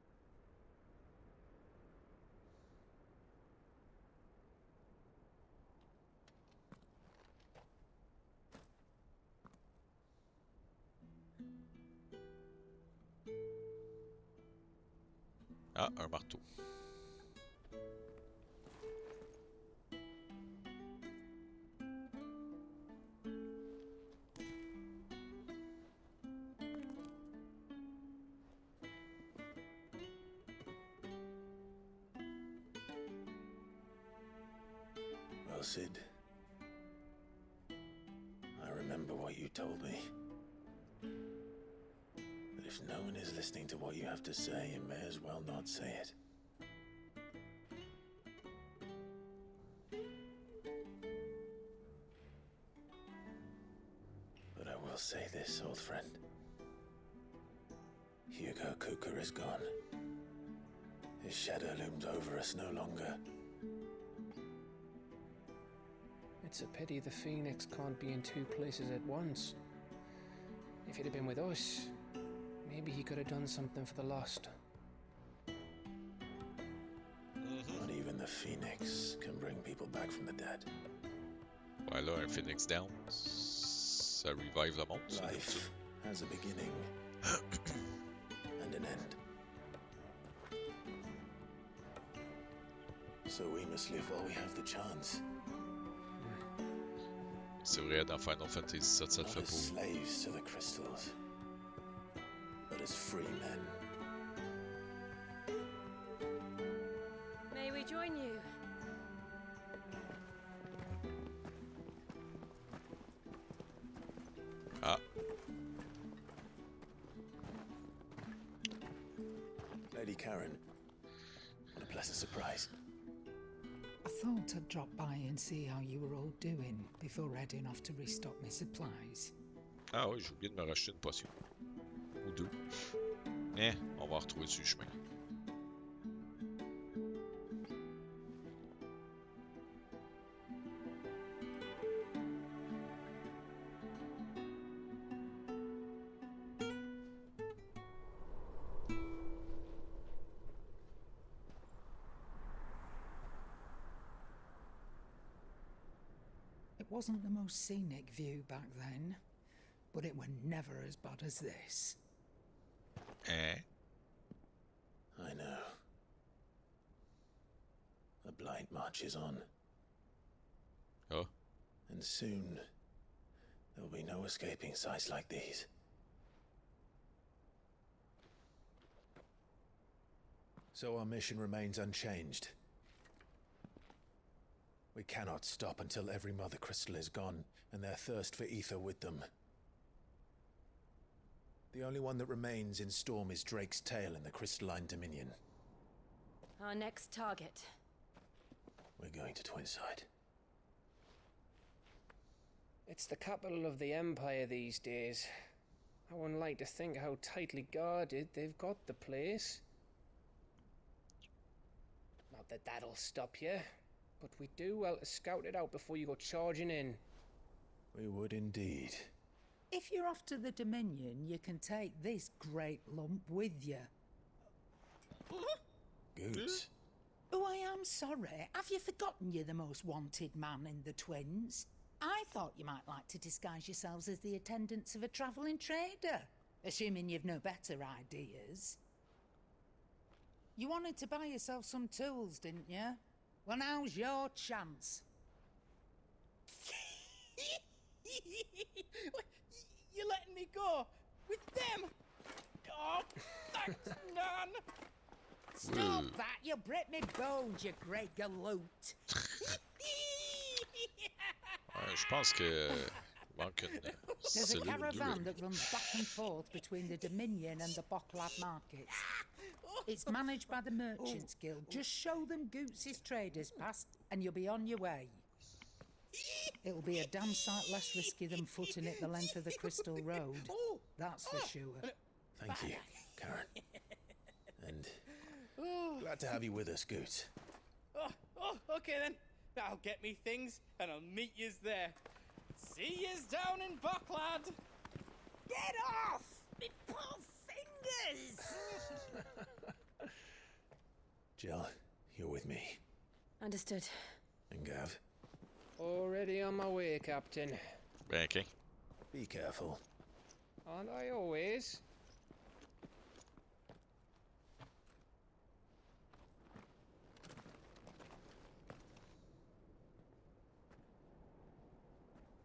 Ah, un marteau. Well, Sid, I remember what you told me. That if no one is listening to what you have to say, you may as well not say it. But I will say this, old friend. Hugo Cooker is gone. His shadow looms over us no longer. It's a pity the Phoenix can't be in two places at once. If he'd have been with us, maybe he could have done something for the lost. Not even the Phoenix can bring people back from the dead. Ouais, là, un Phoenix down, ça revive le monde. Life has a beginning and an end. So we must live while we have the chance. C'est vrai, dans Final Fantasy VII, ça le fait Not as slaves to the crystals, but as free men. May we join you? Ah. Lady Karen, what a pleasant surprise. I thought I'd drop by and see how you were all doing before heading off to restock my supplies. Ah oui, j'ai oublié de me racheter une potion. Ou deux. Eh, on va retrouver sur le chemin. It wasn't the most scenic view back then, but it were never as bad as this. Eh? I know. The blight marches on. Oh. And soon, there'll be no escaping sights like these. So our mission remains unchanged. We cannot stop until every Mother Crystal is gone, and their thirst for ether with them. The only one that remains in Storm is Drake's Tail in the Crystalline Dominion. Our next target. We're going to Twinside. It's the capital of the Empire these days. I wouldn't like to think how tightly guarded they've got the place. Not that that'll stop you, but we do well to scout it out before you go charging in. We would indeed. If you're off to the Dominion, you can take this great lump with you. Goods. Oh, I am sorry. Have you forgotten you're the most wanted man in the Twins? I thought you might like to disguise yourselves as the attendants of a travelling trader, assuming you've no better ideas. You wanted to buy yourself some tools, didn't you? Well, now's your chance. You're letting me go with them? Oh, thanks, Nan. Stop that! You'll break me bones, you great galoot. Je pense que manque une There's a cellule ou caravan deux. that runs back and forth between the Dominion and the Bocklad markets. It's managed by the Merchants Guild. Just show them Goots' traders pass and you'll be on your way. It'll be a damn sight less risky than footing it the length of the Crystal Road. That's for sure. Thank you, Karen. And glad to have you with us, Goots. Okay then. I'll get me things and I'll meet yous there. See yous down in Bocklad. Get off! Me poor fingers! Jill, you're with me. Understood. And Gav. Already on my way, Captain. Banking. Be careful. Aren't I always?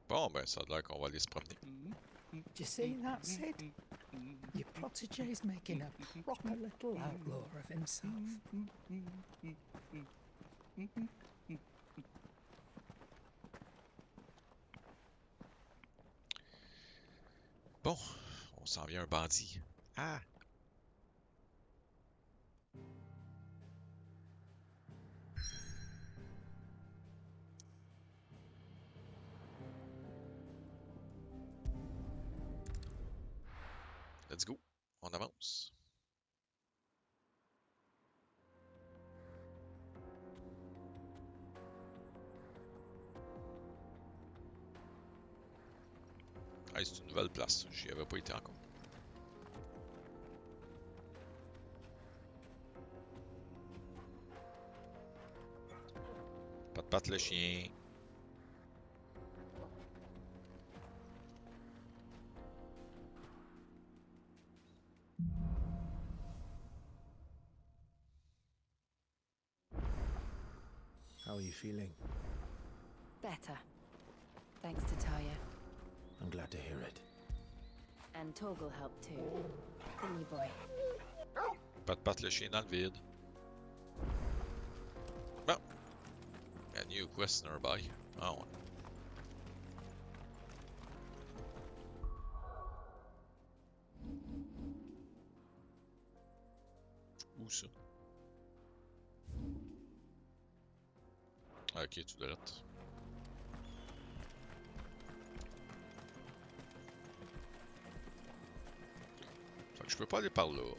Bon, ben, ça a l'air qu'on va aller se promener. Do you see that, Sid? Your protégé's making a proper little outlaw of himself. Bon, on s'en vient un bandit. Ah! Let's go. On avance. Ah, c'est une nouvelle place. J'y avais pas été encore. Pas de patte le chien. How are you feeling? Better. Thanks to Taya. I'm glad to hear it. And Torgal helped too. The new boy. Pas de patte le chien dans le vide. Bon. A new quest nearby. Ah ouais. Où ça? Ah, ok, tout de suite. Fait que je peux pas aller par là.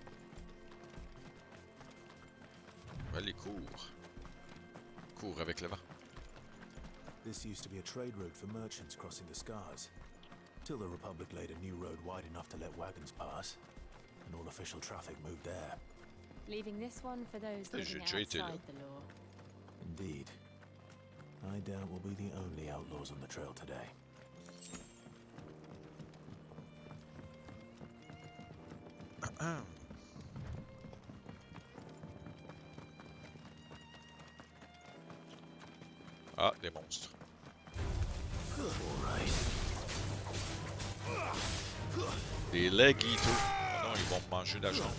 Allez, cours. Cours avec le vent. This used to be a trade route for merchants crossing the Scars, till the Republic laid a new road wide enough to let wagons pass, and all official traffic moved there. Leaving this one for those living outside the law. Indeed. I doubt we'll be the only outlaws on the trail today. Ah, des monstres. Des leggy tout. Oh non, ils vont me manger la jambe.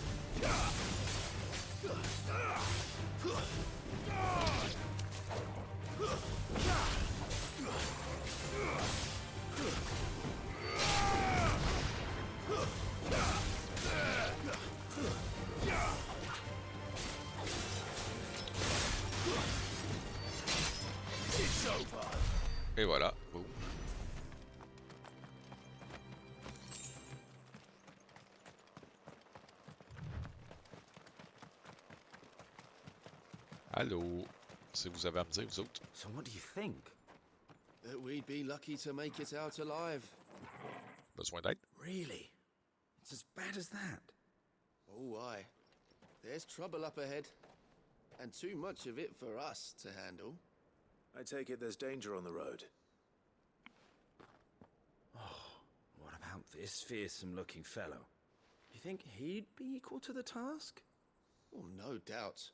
Et voilà. Boum. Allô? Si vous avez à me dire, vous autres. So what do you think? That we'd be lucky to make it out alive. Besoin d'aide? Really? It's as bad as that? Oh, aye. There's trouble up ahead. And too much of it for us to handle. I take it there's danger on the road. Oh, what about this fearsome-looking fellow? You think he'd be equal to the task? Well, no doubt.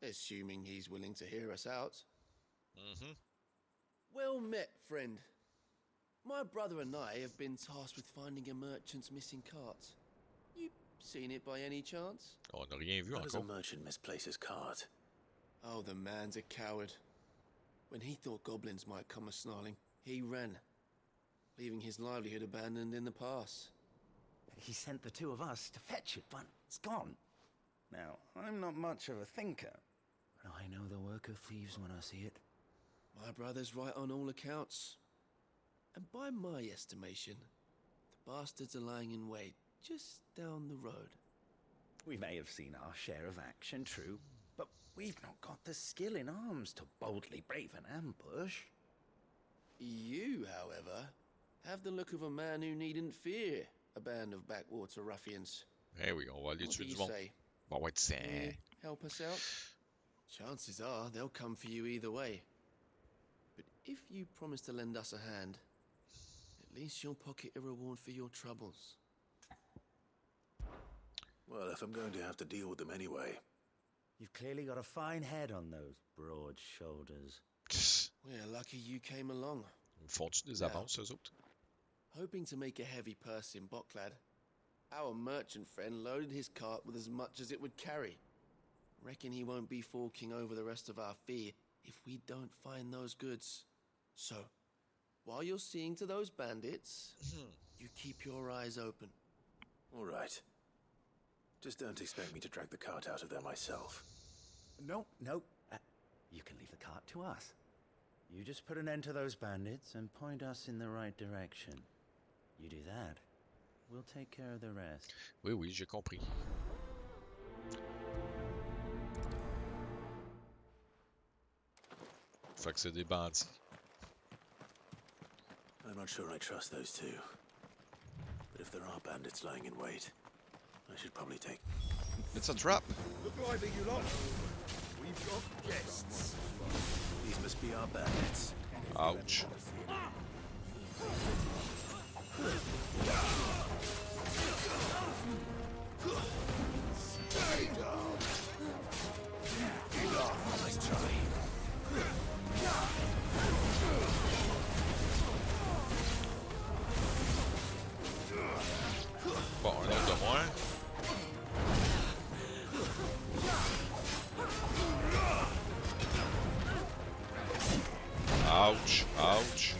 Assuming he's willing to hear us out. Mm-hmm. Well met, friend. My brother and I have been tasked with finding a merchant's missing cart. You seen it by any chance? On n'a rien vu How does a encore. merchant misplace his cart? Oh, the man's a coward. When he thought goblins might come a-snarling, he ran, leaving his livelihood abandoned in the pass. He sent the two of us to fetch it, but it's gone. Now, I'm not much of a thinker, but I know the work of thieves when I see it. My brother's right on all accounts. And by my estimation, the bastards are lying in wait just down the road. We may have seen our share of action, true, but we've not got the skill in arms to boldly brave an ambush. You, however, have the look of a man who needn't fear a band of backwater ruffians. Eh oui, on va aller What tuer do du you monde. say? Bon, ouais, Will you c'est... help us out? Chances are they'll come for you either way. But if you promise to lend us a hand, at least you'll pocket a reward for your troubles. Well, if I'm going to have to deal with them anyway. You've clearly got a fine head on those broad shoulders. We're lucky you came along. Ils me font-tu des Now, avances, eux autres? hoping to make a heavy purse in Boklad, our merchant friend loaded his cart with as much as it would carry. Reckon he won't be forking over the rest of our fee if we don't find those goods. So, while you're seeing to those bandits, you keep your eyes open. All right. Just don't expect me to drag the cart out of there myself. No. You can leave the cart to us. You just put an end to those bandits and point us in the right direction. You do that, we'll take care of the rest. Oui, oui, j'ai compris. Fait que c'est des bandits. I'm not sure I trust those two. But if there are bandits lying in wait, I should probably take... It's a trap! Look lively, you lot. We've got guests. These must be our bandits. Ouch. Stay down. Enough. Nice try. Bon, un autre de moins. Ouch, ouch.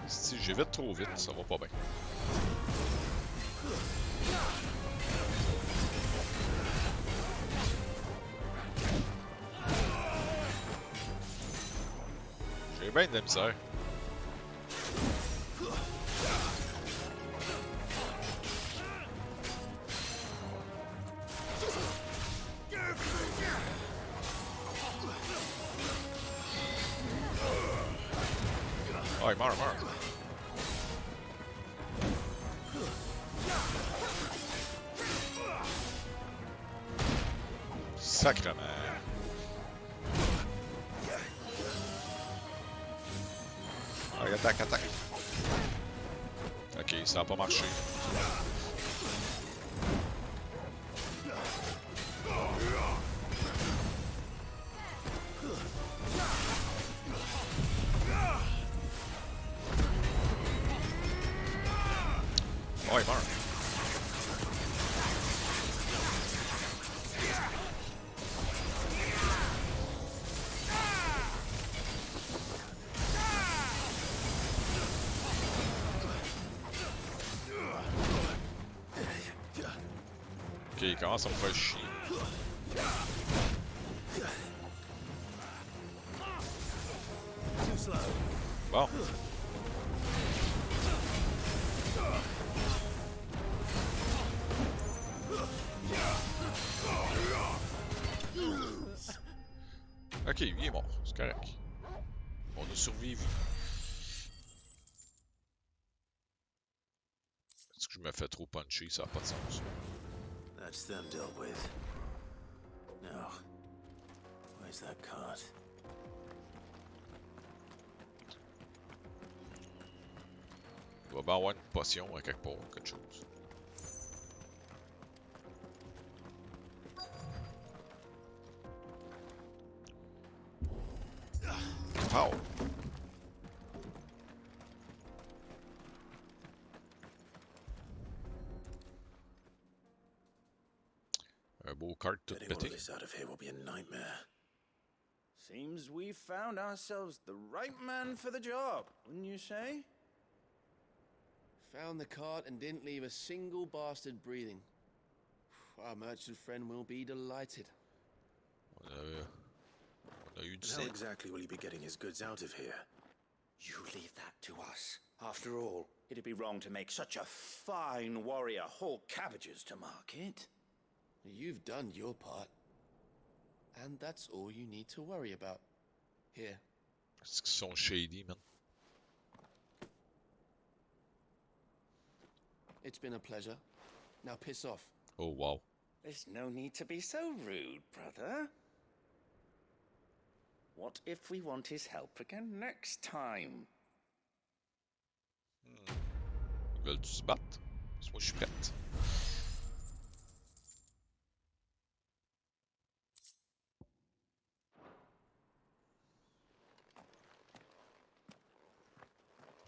Si j'ai vite trop vite, ça va pas bien. J'ai bien de la misère. Oj, mara. Sacrement. Allez, attaque. Ok, ça a pas marché. Oh, il meurt. Ok, il commence à me faire chier. Bon. Ok, il est mort, c'est correct. On a survécu. Est-ce que je me fais trop puncher? Ça n'a pas de sens. That's them dealt with. Now, where's that cart? Il va bien avoir une potion à quelque part, quelque chose. Pow! Un beau cart tout Getting all pété. of this out of here will be a nightmare. Seems we've found ourselves the right man for the job, wouldn't you say? Found the cart and didn't leave a single bastard breathing. Our merchant friend will be delighted. On a eu du And how exactly will he be getting his goods out of here? You leave that to us. After all, it'd be wrong to make such a fine warrior haul cabbages to market. You've done your part. And that's all you need to worry about. Here. Est-ce qu'ils sont shady, man? It's been a pleasure. Now piss off. Oh, wow. There's no need to be so rude, brother. What if we want his help again next time? Ils veulent se battre? Moi, je suis prête.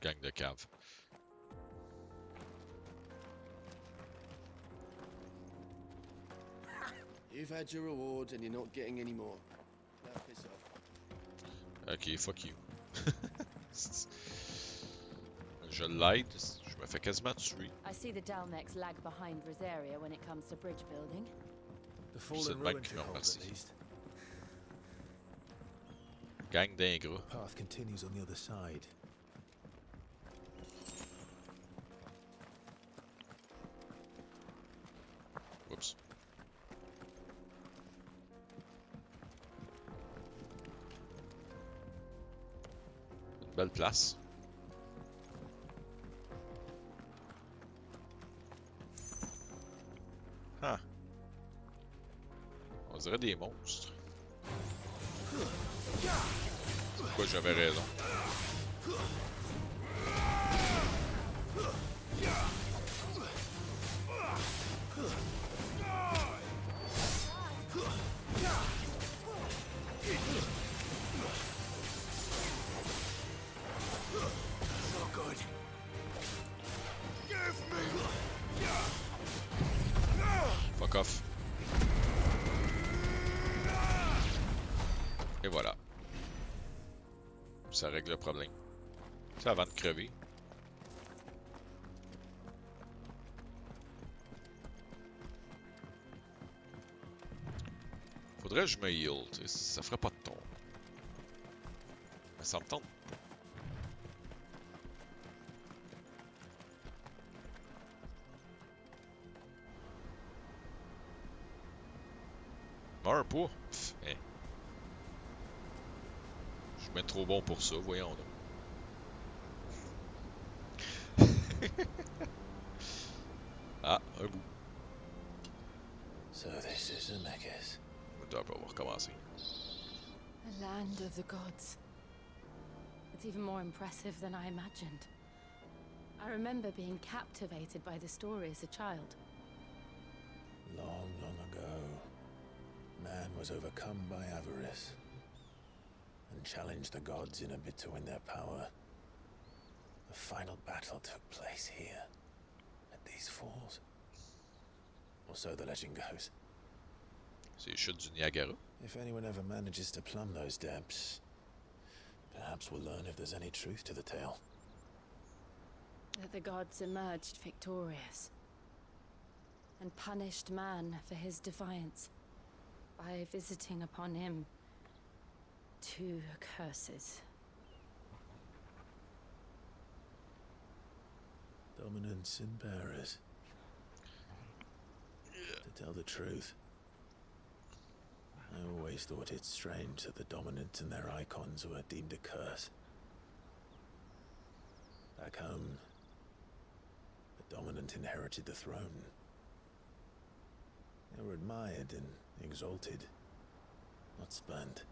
Gang de cave. You've had your reward and you're not getting any more. Now piss off. Ok, fuck you. Je l'aide, je me fais quasiment tuer. I see the Dalnex lag behind Rosaria when it comes to bridge building. The C'est fallen le mec ruin qui should me hold remercie. at least. Gang d'ingrats. Path continues on the other side. Oups. Une belle place. Ah. On dirait des monstres. Pourquoi j'avais raison? So good. Give me. Fuck off. Et voilà. Ça règle le problème. Ça avant de crever. Faudrait que je me heal, tu sais, ça ferait pas de tort. Mais ça me tente pas. Meurs pas. Pff, hein. Je suis bien trop bon pour ça, voyons donc. Ah, un bout. So this is Zemeckis. On doit pas recommencer. The land of the gods. It's even more impressive than I imagined. I remember being captivated by the story as a child. Long, long ago, man was overcome by avarice and challenged the gods in a bid to win their power. The final battle took place here, at these falls. Or so the legend goes. C'est les chutes du Niagara. If anyone ever manages to plumb those depths, perhaps we'll learn if there's any truth to the tale. That the gods emerged victorious. and punished man for his defiance by visiting upon him 2 curses. Dominants and bearers. To tell the truth, I always thought it strange that the dominant and their icons were deemed a curse. Back home, the dominant inherited the throne. They were admired and exalted, not spurned.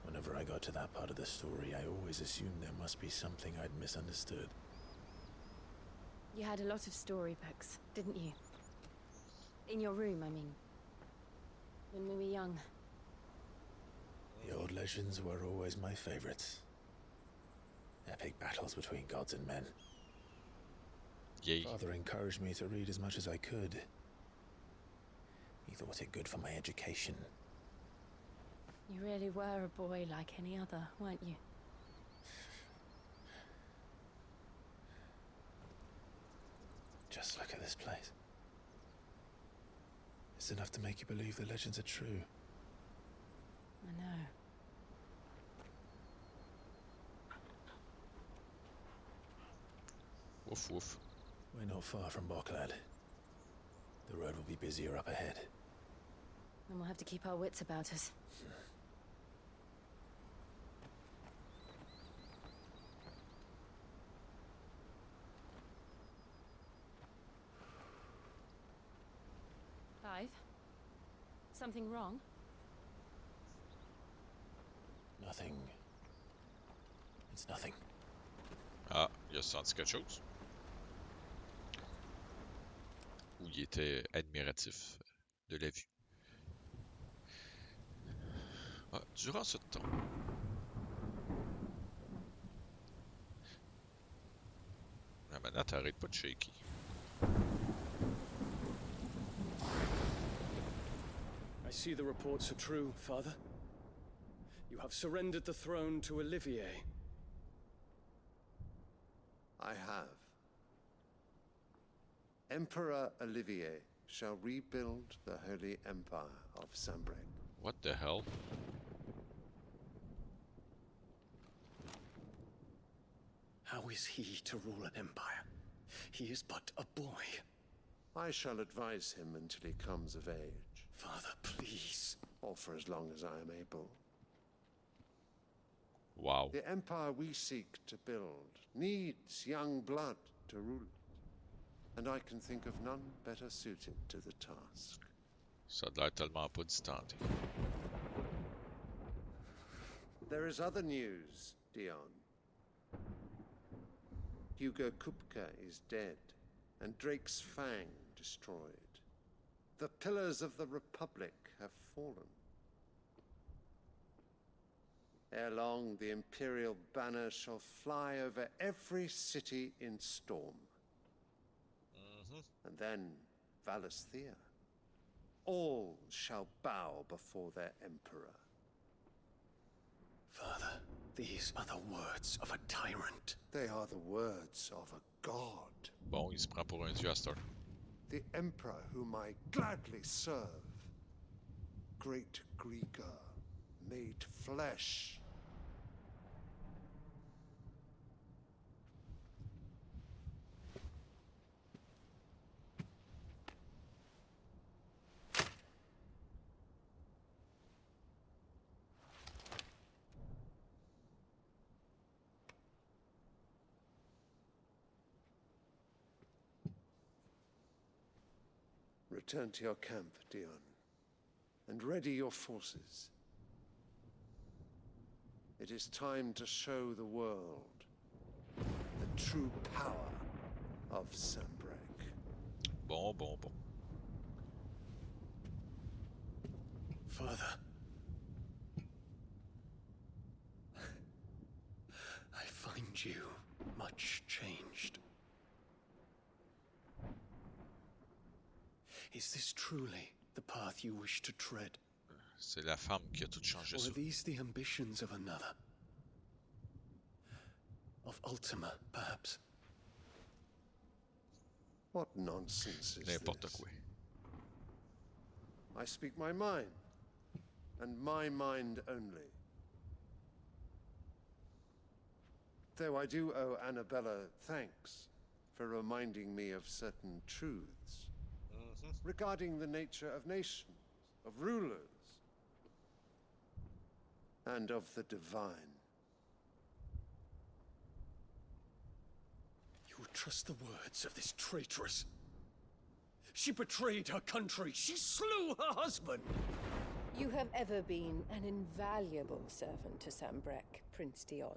Whenever I got to that part of the story, I always assumed there must be something I'd misunderstood. You had a lot of storybooks, didn't you? In your room, I mean. When we were young. The old legends were always my favorites. Epic battles between gods and men. Yay. Father encouraged me to read as much as I could. He thought it good for my education. You really were a boy like any other, weren't you? Just look at this place. It's enough to make you believe the legends are true. I know. Woof woof. We're not far from Boklad. The road will be busier up ahead. Then we'll have to keep our wits about us. Clive? Something wrong? Nothing. It's nothing. Ah, il a senti quelque chose. Ou il était admiratif de la vue. Ah, durant ce temps. La manette arrête pas de shaker. I see the reports are true, Father. You have surrendered the throne to Olivier. I have. Emperor Olivier shall rebuild the Holy Empire of Sanbreque. What the hell? How is he to rule an empire? He is but a boy. I shall advise him until he comes of age. Father, please. Or for as long as I am able. Wow. The empire we seek to build needs young blood to rule it. And I can think of none better suited to the task. Ça a l'air tellement pas distanté. There is other news, Dion. Hugo Kupka is dead, and Drake's Fang destroyed. The pillars of the Republic have fallen. Ere long, the Imperial banner shall fly over every city in Storm. And then Valisthea. All shall bow before their Emperor. Father, these are the words of a tyrant. They are the words of a god. Bon, il se prend pour un dieu à cette heure. The Emperor whom I gladly serve. Great Grieger, made flesh. Return to your camp, Dion, and ready your forces. It is time to show the world the true power of Sanbreque. Bon. Father. I find you much changed. Is this truly the path you wish to tread? C'est la femme qui a tout changé Or ça. are these the ambitions of another? Of Ultima, perhaps? What nonsense is N'importe this? quoi. I speak my mind, and my mind only. Though I do owe Annabella thanks for reminding me of certain truths regarding the nature of nations, of rulers, and of the divine. You would trust the words of this traitress? She betrayed her country. She slew her husband. You have ever been an invaluable servant to Sambrek, Prince Dion.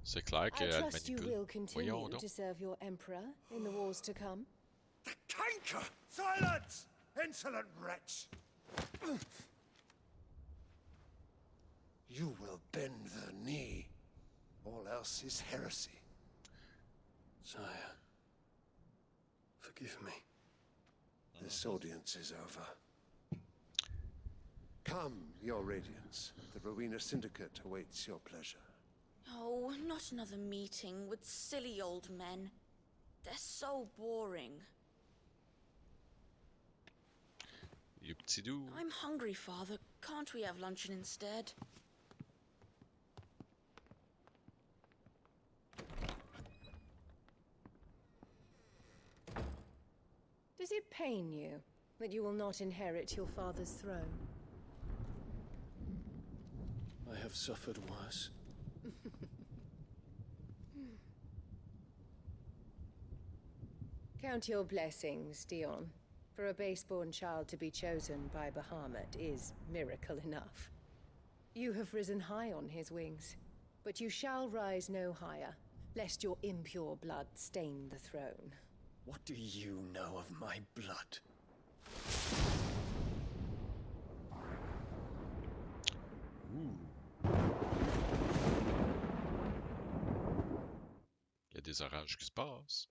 C'est clair I qu'elle trust you manipule. will continue Voyons donc. to serve your emperor in the wars to come. The canker! Silence! Insolent wretch! You will bend the knee. All else is heresy. Sire, forgive me. This audience is over. Come, your radiance. The Rowena Syndicate awaits your pleasure. Oh, not another meeting with silly old men. They're so boring. You petit doux. I'm hungry, Father. Can't we have luncheon instead? Does it pain you that you will not inherit your father's throne? I have suffered worse. Count your blessings, Dion. For a base-born child to be chosen by Bahamut is miracle enough. You have risen high on his wings, but you shall rise no higher, lest your impure blood stain the throne. What do you know of my blood? Il y a des orages qui se passent.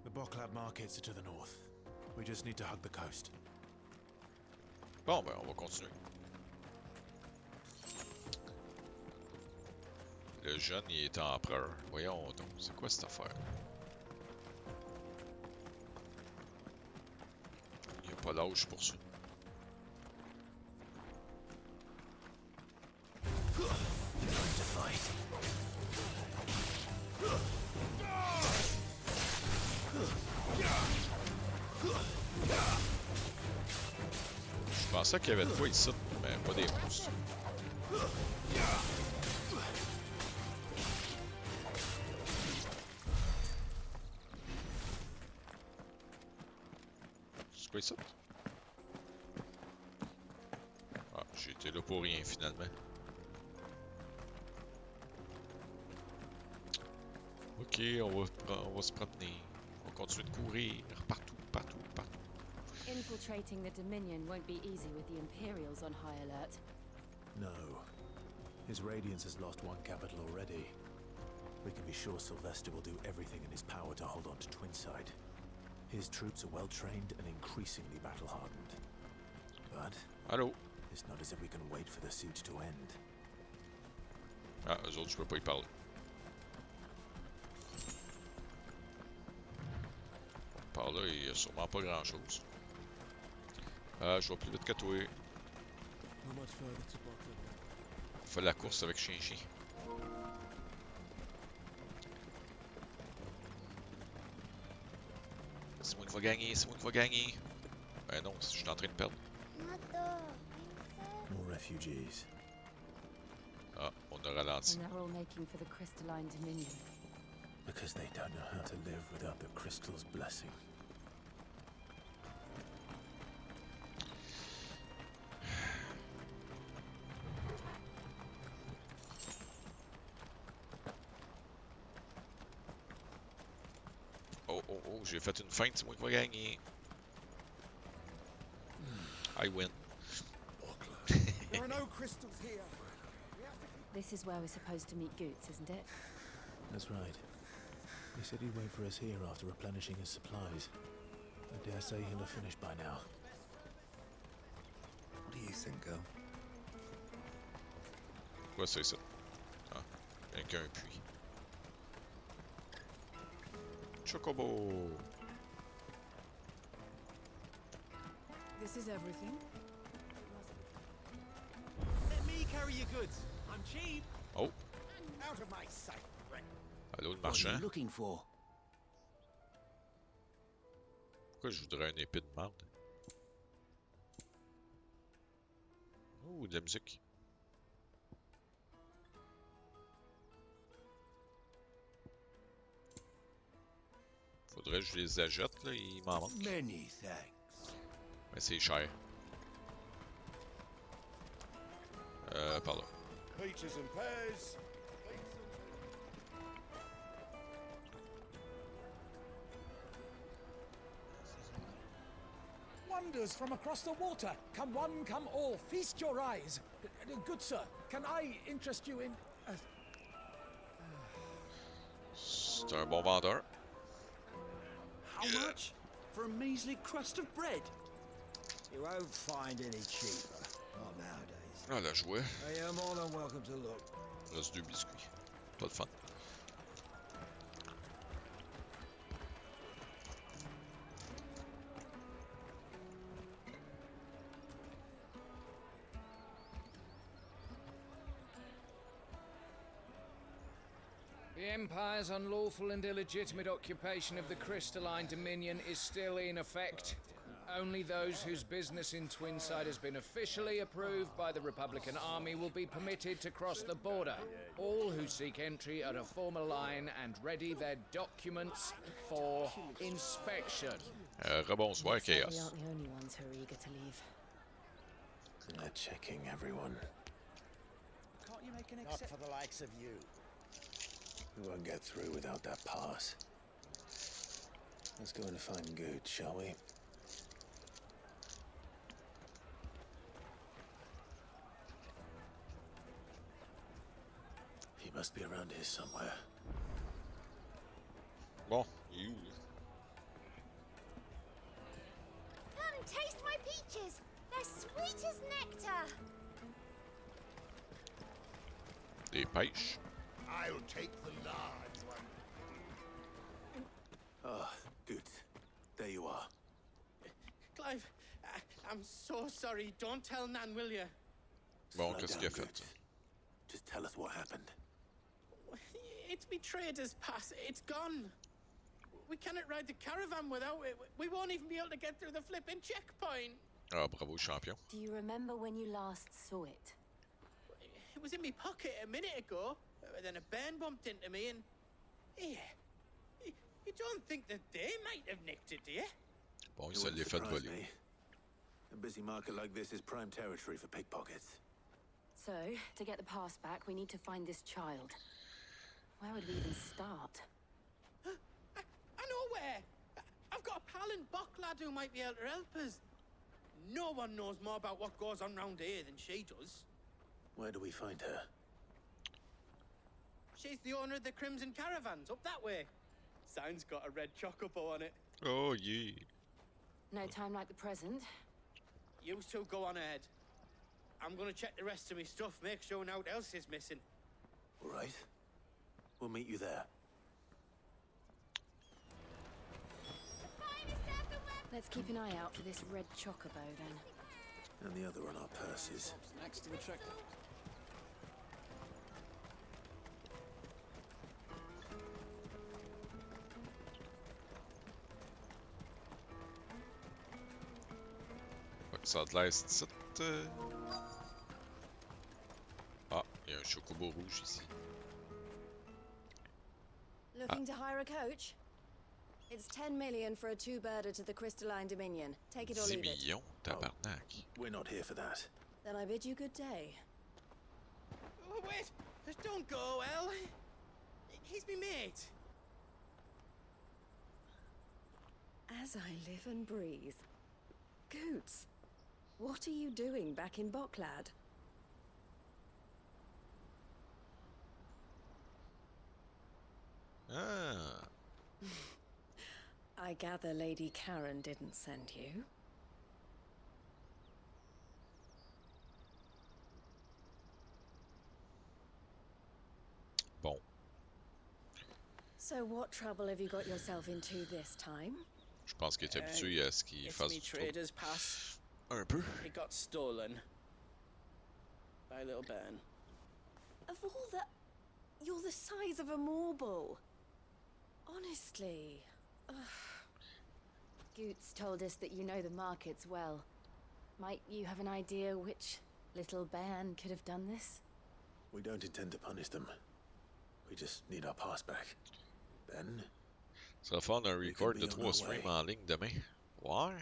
The Boklab markets are to the north. We just need to hug the coast. Bon, ben, on va continuer. Le jeune, il est empereur. Voyons donc, c'est quoi cette affaire? Il n'y a pas l'âge pour ça. Je pensais qu'il y avait de quoi ici, mais pas des monstres. C'est quoi ici? Ah, j'ai été là pour rien finalement. Ok, on va se promener. On va continuer de courir partout, partout, partout. Infiltrating the Dominion won't be easy with the Imperials on high alert. No. His Radiance has lost one capital already. We can be sure Sylvester will do everything in his power to hold on to Twinside. His troops are well trained and increasingly battle-hardened. But Allô? It's not as if we can wait for the siege to end. Ah, eux autres, je peux pas y parler. Par là, il y a sûrement pas grand-chose. Je vais plus vite que toi. On fait la course avec chien-chien. C'est moi qui va gagner, c'est moi qui va gagner. Ben non, je suis en train de perdre. More refugees. Ah, on a ralenti. And they're all making for the crystalline Dominion. Because they don't know how to live without the crystal's blessing. Oh, oh, oh, j'ai fait une feinte, c'est moi qui va gagner. I win. There are no crystals here. This is where we're supposed to meet Goots, isn't it? That's right. He said he'd wait for us here after replenishing his supplies. I dare say he'll have finished by now. you think of? Quoi c'est ça? Ah, rien qu'un puits. Chocobo! This is everything. Let me carry your goods. I'm cheap. Oh! Out of my sight. Allô, le What are marchand? you looking for? Pourquoi je voudrais une épée de marde? Oh, de la musique. Faudrait que je les achète, là, il m'en manque. Many thanks. Mais c'est cher. Par là. Peaches and pears. Wonders from across the water. Come one, come all. Feast your eyes. Good sir, can I interest you in... C'est un bon vendeur. How much? For a measly crust of bread? You won't find any cheaper. Not nowadays. Ah, la joie. You're more than welcome to look. Reste 2 biscuits. Pas de fun. The Empire's unlawful and illegitimate occupation of the Crystalline Dominion is still in effect. Only those whose business in Twinside has been officially approved by the Republican Army will be permitted to cross the border. All who seek entry are to form a line and ready their documents for inspection. Rebonsoir, We Chaos. aren't the only ones who are eager to leave. They're checking everyone. Can't you make an exception? Not for the likes of you. We won't get through without that pass. Let's go and find Good, shall we? He must be around here somewhere. Bon, il est où, là? Come, taste my peaches. They're sweet as nectar. Des pêches. I'll take the large one. Ah, Good. There you are. Clive, I'm so sorry. Don't tell Nan, will you? Bon, Slow qu'est-ce down, qu'il a fait? Good. Just tell us what happened. It's me trader's pass. It's gone. We cannot ride the caravan without it. We won't even be able to get through the flipping checkpoint. Ah, bravo, champion. Do you remember when you last saw it? It was in my pocket a minute ago. Then a bairn bumped into me and... Yeah. You don't think that they might have nicked it, do you? Bon, il It se wouldn't l'est fait surprise voler. me. A busy market like this is prime territory for pickpockets. So, to get the pass back, we need to find this child. Where would we even start? I know where. I've got a pal in Bocklad who might be able to help us. No one knows more about what goes on round here than she does. Where do we find her? She's the owner of the Crimson Caravans, up that way. Sign's got a red chocobo on it. Oh, yeah. No time like the present. You two go on ahead. I'm gonna check the rest of my stuff, make sure naught else is missing. All right. We'll meet you there. Let's keep an eye out for this red chocobo then. And the other on our purses. Next to the tractor. Fait que ça a de l'air ici. Ah, il y a un chocobo rouge ici. Looking to hire a coach? It's 10 million for a two-birder to the Crystalline Dominion. Take it or 10 leave it. millions, tabarnak. We're not here for that. Then I bid you good day. Oh, wait! Don't go, El. He's me mate. As I live and breathe. Goots, what are you doing back in Bocklad? Ah. I gather Lady Karen didn't send you. So what trouble have you got yourself into this time? Je pense qu'il est habitué à ce qu'il fasse me trader's pass. Un peu. It got stolen by little Ben. Of all the... You're the size of a marble. Honestly. Ugh. Goots told us that you know the markets well. Might you have an idea which little bairn could have done this? We don't intend to punish them. We just need our pass back. Then... Ça va faire un record de 3 streams en ligne demain. Ouais.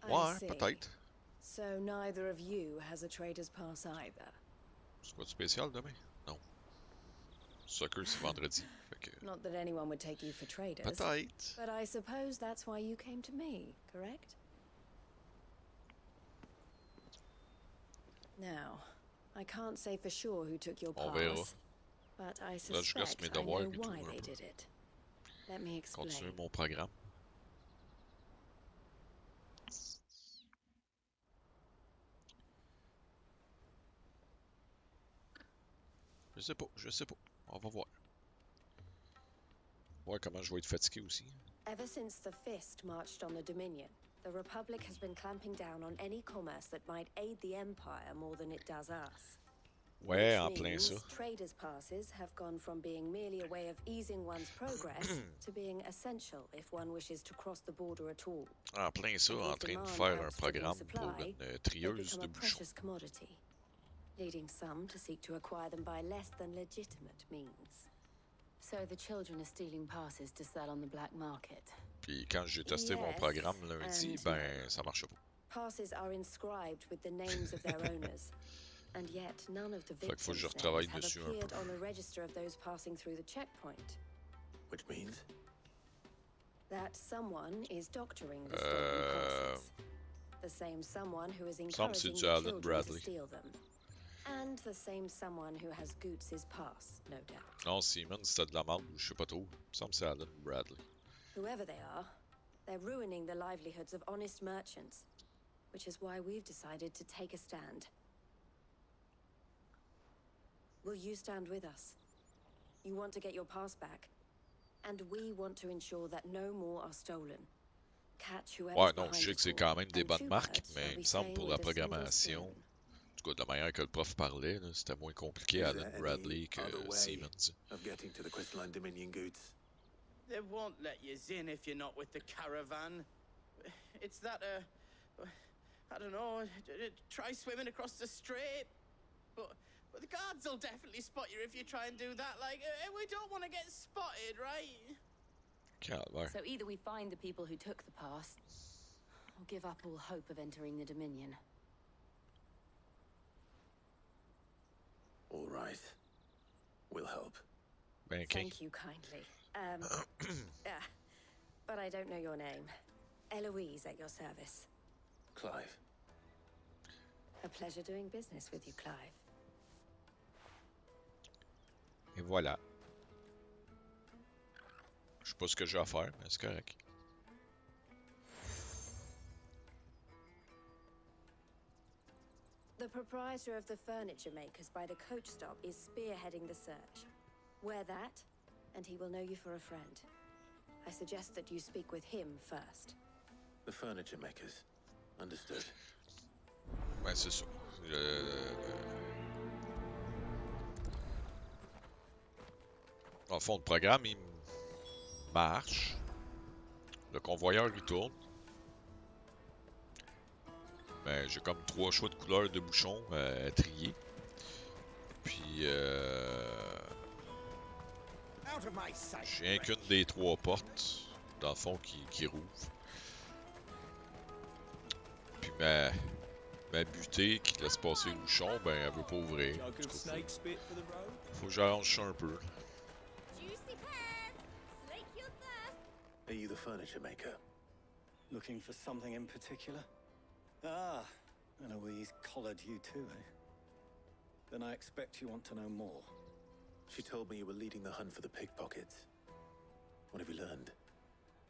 Ouais, peut-être. So neither of you has a trader's pass either. C'est quoi de spécial demain? Non. Soccer, c'est vendredi. Fait que... Not that anyone would take you for traders. Peut-être. But I suppose that's why you came to me, correct? Now, I can't say for sure who took your pass, but I suspect I know why they did it. Let me explain. Continuer mon programme. Je sais pas. On va voir. Voir comment je vais être fatigué aussi. Ever since the Fist marched on the Dominion, the Republic has been clamping down on any commerce that might aid the Empire more than it does us. Ouais, en plein ça. Traders' passes have gone from being merely a way of easing one's progress to being essential if one wishes to cross the border at all. En plein ça, en train de faire un programme pour une trieuse de bouchons. Leading some to seek to acquire them by less than legitimate means. So the children are stealing passes to sell on the black market. Puis quand j'ai testé mon programme lundi, ben ça marchait pas. Passes are inscribed with the names of their owners, and yet none of the victims' names have appeared on the register of those passing through the checkpoint. Which means? That someone is doctoring the stolen passes. The same someone who is encouraging the children to steal them. And the same someone who has Goots' pass, no doubt. Non, Seaman, c'était de la merde, je sais pas trop. Il me semble que c'est Alan Bradley. Whoever they are, they're ruining the livelihoods of honest merchants, which is why we've decided to take a stand. Will you stand with us? You want to get your pass back, and we want to ensure that no more are stolen. Catch whoever's ouais, non, behind je sais que c'est quand même des bonnes marques, mais il me semble pour la programmation, en tout cas de la manière que le prof parlait, c'était moins compliqué à Alan Bradley que Siemens. They won't let you in if you're not with the caravan. It's that, I don't know, try swimming across the strait. But the guards will definitely spot you if you try and do that. Like, we don't want to get spotted, right? Calvaire. So either we find the people who took the pass, or give up all hope of entering the Dominion. All right. We'll help. Thank you kindly. But I don't know your name. Eloise at your service. Clive. A pleasure doing business with you, Clive. Et voilà. Je sais pas ce que j'ai à faire, mais c'est correct. The proprietor of the furniture makers by the coach stop is spearheading the search. Wear that, and he will know you for a friend. I suggest that you speak with him first. The furniture makers. Understood. Ouais, c'est ça. Dans le fond, le programme, il marche. Le convoyeur, lui, tourne. Ben, j'ai comme 3 choix de couleurs de bouchons à trier. Puis, j'ai rien qu'une des 3 portes, dans le fond, qui rouvre. Puis ma butée qui laisse passer le bouchon, ben, elle veut pas ouvrir. Faut que j'arrange ça un peu. Are you the furniture maker? Looking for something in particular? Ah, Eloise collared you too, eh? Then I expect you want to know more. She told me you were leading the hunt for the pickpockets. What have you learned?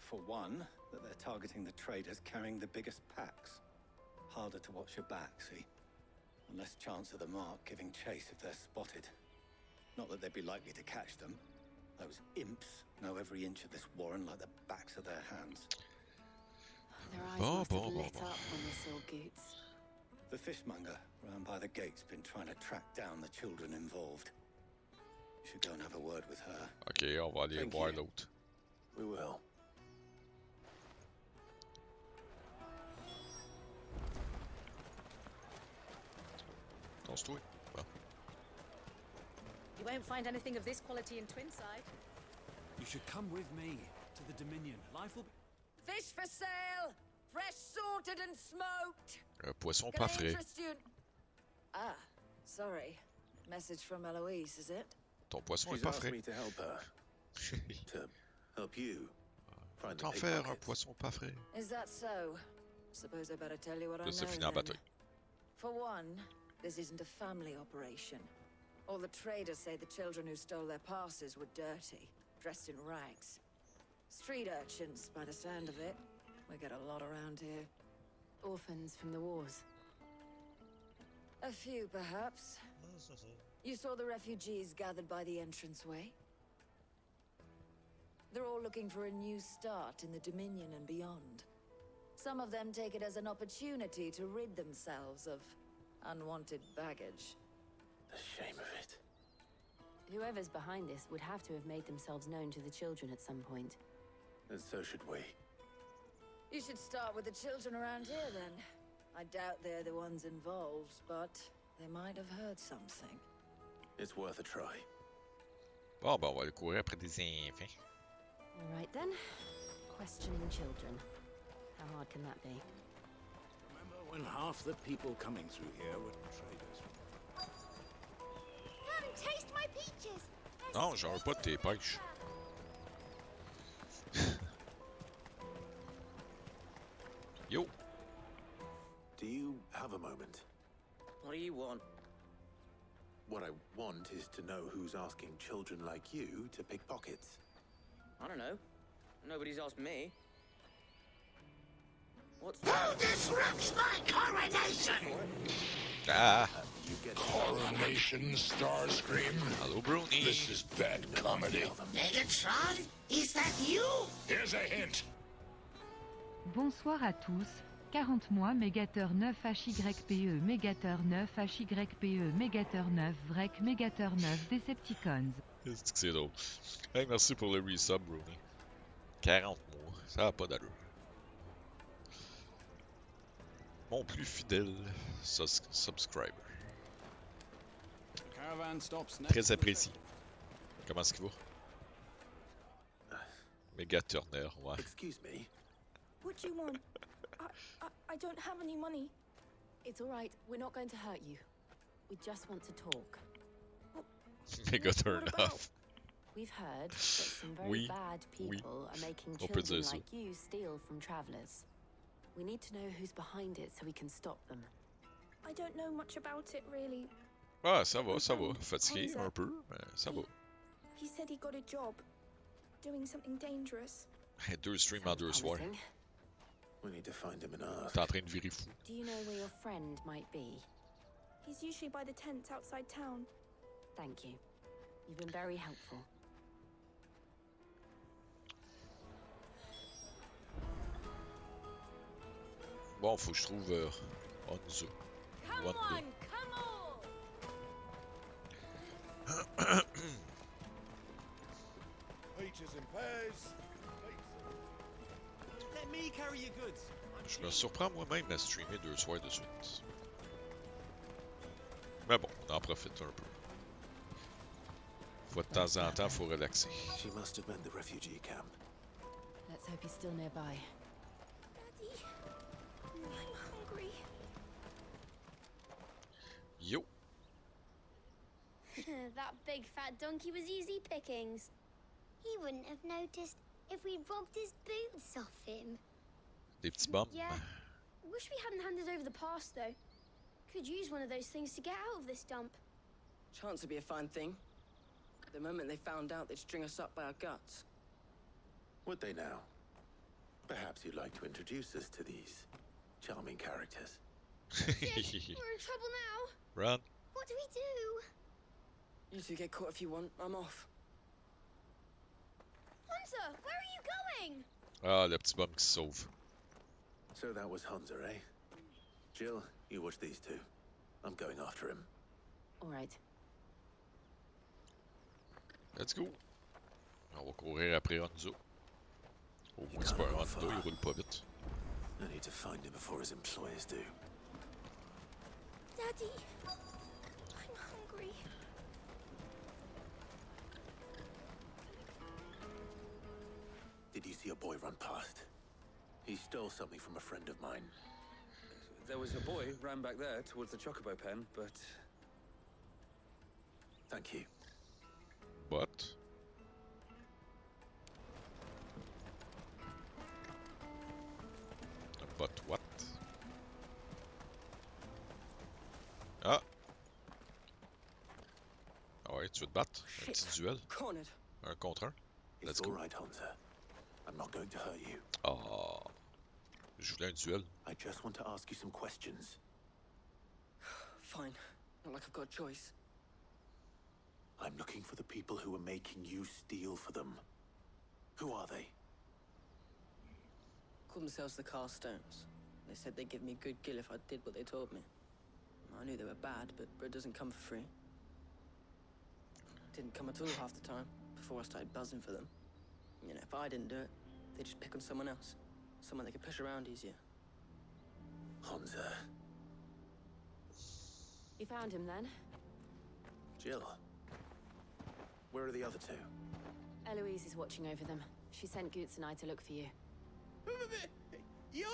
For one, that they're targeting the traders carrying the biggest packs. Harder to watch your back, see? And less chance of the mark giving chase if they're spotted. Not that they'd be likely to catch them. Those imps know every inch of this warren like the backs of their hands. Their eyes must have lit up when they saw Goots. The fishmonger round by the gate's been trying to track down the children involved. You should go and have a word with her. Ok, on va aller voir l'autre. We will. Tosse-toi. Well. You won't find anything of this quality in Twinside. You should come with me to the Dominion. Life will be... Fish for sale! Fresh sorted and smoked! Poisson pas frais. Ah, sorry. Message from Eloise, is it? Ton poisson est She's pas asked frais. me to help her. To help you find the T'en faire un pickpockets. poisson pas frais. Is that so? Suppose I better tell you what I Là, c'est know fini en then. bataille. For one, this isn't a family operation. All the traders say the children who stole their passes were dirty, dressed in rags. Street urchins, by the sound of it. We get a lot around here. Orphans from the wars. A few, perhaps. You saw the refugees gathered by the entranceway? They're all looking for a new start in the Dominion and beyond. Some of them take it as an opportunity to rid themselves of unwanted baggage. The shame of it. Whoever's behind this would have to have made themselves known to the children at some point. And so should we. You should start with the children around here, then. I doubt they're the ones involved, but they might have heard something. It's worth a try. Bon, ben, on va aller courir après des enfants. All right then. Questioning children. How hard can that be? Remember when half the people coming through here were traders? Come taste my peaches. Non, j'en veux pas de tes pêches. Yo. Do you have a moment? What do you want? What I want is to know who's asking children like you to pick pockets. I don't know. Nobody's asked me. What's Who disrupts my coronation? Ah. You get Coronation, Starscream. Hello, Brony. This is bad comedy. Megatron, is that you? Here's a hint. Bonsoir à tous. 40 mois Mégateur 9 HYPE Mégateur 9 HYPE Mégateur 9 Vrec Mégateur 9 Decepticons. Est-ce que c'est drôle? Hey, merci pour le resub, Brony. 40 mois, ça a pas d'allure. Mon plus fidèle subscriber. Caravan stops next. Très apprécié. Comment est-ce qu'il va? Méga Turner, ouais. Excuse me. What do you want? I don't have any money. It's all right. We're not going to hurt you. We just want to talk. Méga turn off. We've heard that some very bad people are making children like you steal from travelers. We need to know who's behind it so we can stop them. I don't know much about it, really. Ah, ça va, ça va. Fatigué un peu, mais ça va. He said he got a job, doing something dangerous. Deux streams en deux soirs. We need to find him and ask. T'es en train de virer fou. Do you know where your friend might be? He's usually by the tents outside town. Thank you. You've been very helpful. Bon, faut que je trouve Onzo. Come One on, day. come on! Peaches and pears. Let me carry your goods. Je me surprends moi-même à streamer deux soirs de suite. Mais bon, on en profite un peu. Fois de temps en temps, faut relaxer. She must have been the refugee camp. Let's hope he's still nearby. Daddy, I'm hungry. Yo. That big fat donkey was easy pickings. He wouldn't have noticed if we robbed his boots off him. Des petits bums. Yeah. Wish we hadn't handed over the pass, though. Could use one of those things to get out of this dump. Chance would be a fine thing. The moment they found out, they'd string us up by our guts. Would they now? Perhaps you'd like to introduce us to these charming characters. We're in trouble now. Run. What do we do? You two get caught if you want. I'm off. Hunter, where are you going? Ah, le petit bum qui se sauve. So that was Hunter, eh? Jill, you watch these two. I'm going after him. All right. Let's go. On va courir après Hanzo. Au moins c'est pas un Honda, il roule pas vite. I need to find him before his employers do. Daddy, I'm hungry. Did you see a boy run past? He stole something from a friend of mine. There was a boy ran back there towards the chocobo pen, but... Thank you. But... But what? Ah! Ah ouais, tu veux te battre? Un petit duel? Cornered. Un contre un? Let's It's go. all right, Hunter. I'm not going to hurt you. Ah! Je voulais un duel. I just want to ask you some questions. Fine. Not like I've got a choice. I'm looking for the people who are making you steal for them. Who are they? Called themselves the Carstones. They said they'd give me good gill if I did what they told me. I knew they were bad, but bread doesn't come for free. Didn't come at all half the time, before I started buzzing for them. You know, if I didn't do it, they'd just pick on someone else. Someone they could push around easier. Hunter. You found him then? Jill. Where are the other two? Eloise is watching over them. She sent Goots and I to look for you. You're...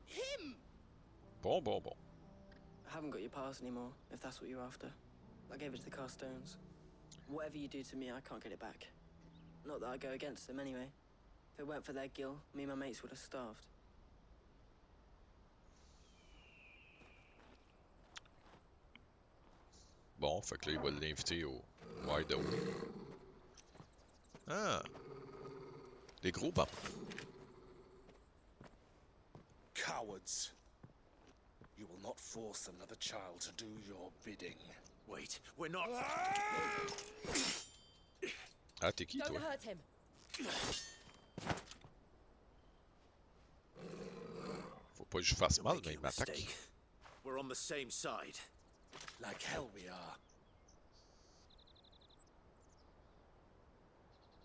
him! Bon. I haven't got your pass anymore, if that's what you're after. I gave it to the Carstones. Whatever you do to me, I can't get it back. Not that I go against them anyway. If it weren't for their gill, me and my mates would have starved. Bon, fait que là, il va l'inviter au Wideout. Ah! Des gros bambous. Cowards. You will not force another child to do your bidding. Wait, we're not... Ah, t'es qui, toi? Don't hurt him. Faut pas que je fasse mal, mais il m'attaque. We're on the same side. Like hell we are.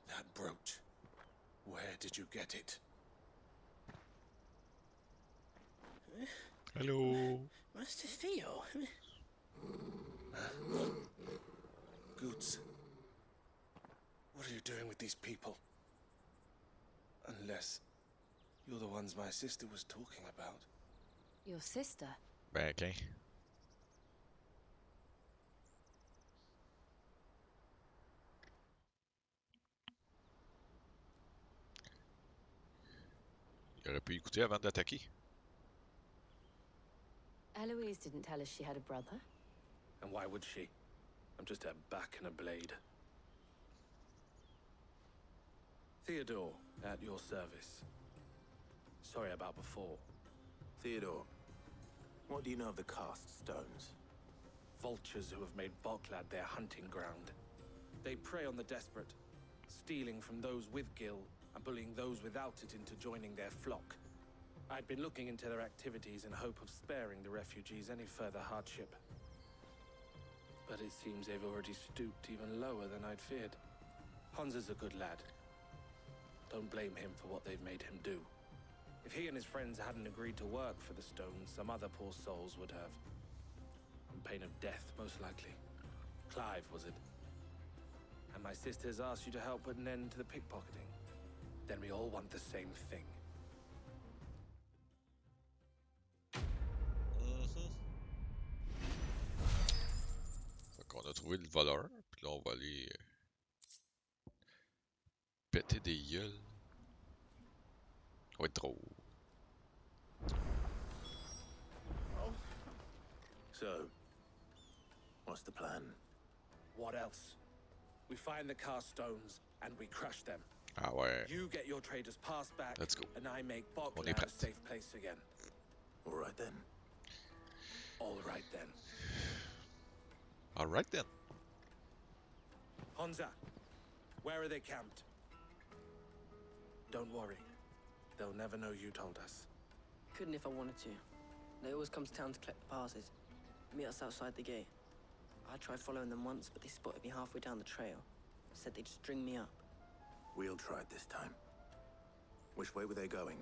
That brooch. Where did you get it? Hello. Master Theo. Goots. What are you doing with these people? Unless you're the ones my sister was talking about. Your sister? Ben, ok. Il aurait pu écouter avant d'attaquer. Eloise didn't tell us she had a brother. And why would she? I'm just a back and a blade. Theodore, at your service. Sorry about before. Theodore, what do you know of the Cast Stones? Vultures who have made Boklad their hunting ground. They prey on the desperate, stealing from those with gill and bullying those without it into joining their flock. I'd been looking into their activities in hope of sparing the refugees any further hardship. But it seems they've already stooped even lower than I'd feared. Hans is a good lad. Don't blame him for what they've made him do. If he and his friends hadn't agreed to work for the Stones, some other poor souls would have. On pain of death, most likely. Clive, was it? And my sisters asked you to help put an end to the pickpocketing. Then we all want the same thing. Fait qu'on a trouvé le voleur, puis là on va aller péter des gueules. Ça va être drôle. So, what's the plan? What else? We find the Carstones and we crush them. Ah ouais. You get your traders pass back. Let's go. And I make On est Boklad a prêt. safe place again. All right then. All right then. Alright then. Honza, where are they camped? Don't worry. They'll never know you told us. Couldn't if I wanted to. They always come to town to collect the passes. Meet us outside the gate. I tried following them once, but they spotted me halfway down the trail. Said they'd string me up. We'll try it this time. Which way were they going?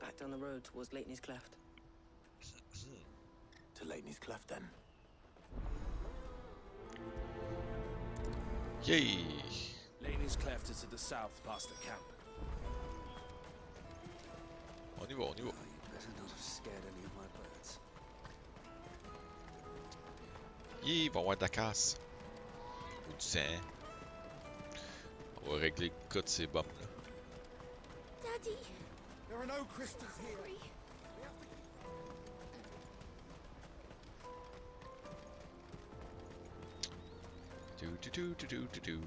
Back down the road towards Lateney's Cleft. To Lateney's Cleft, then. Yay! Lateney's Cleft is to the south, past the camp. On y va, on y va. Better not have scared any of my birds. Il va y avoir de la casse. Ou du sang. On va régler le cas de ces bombes-là. Daddy! There are no crystals here. Do.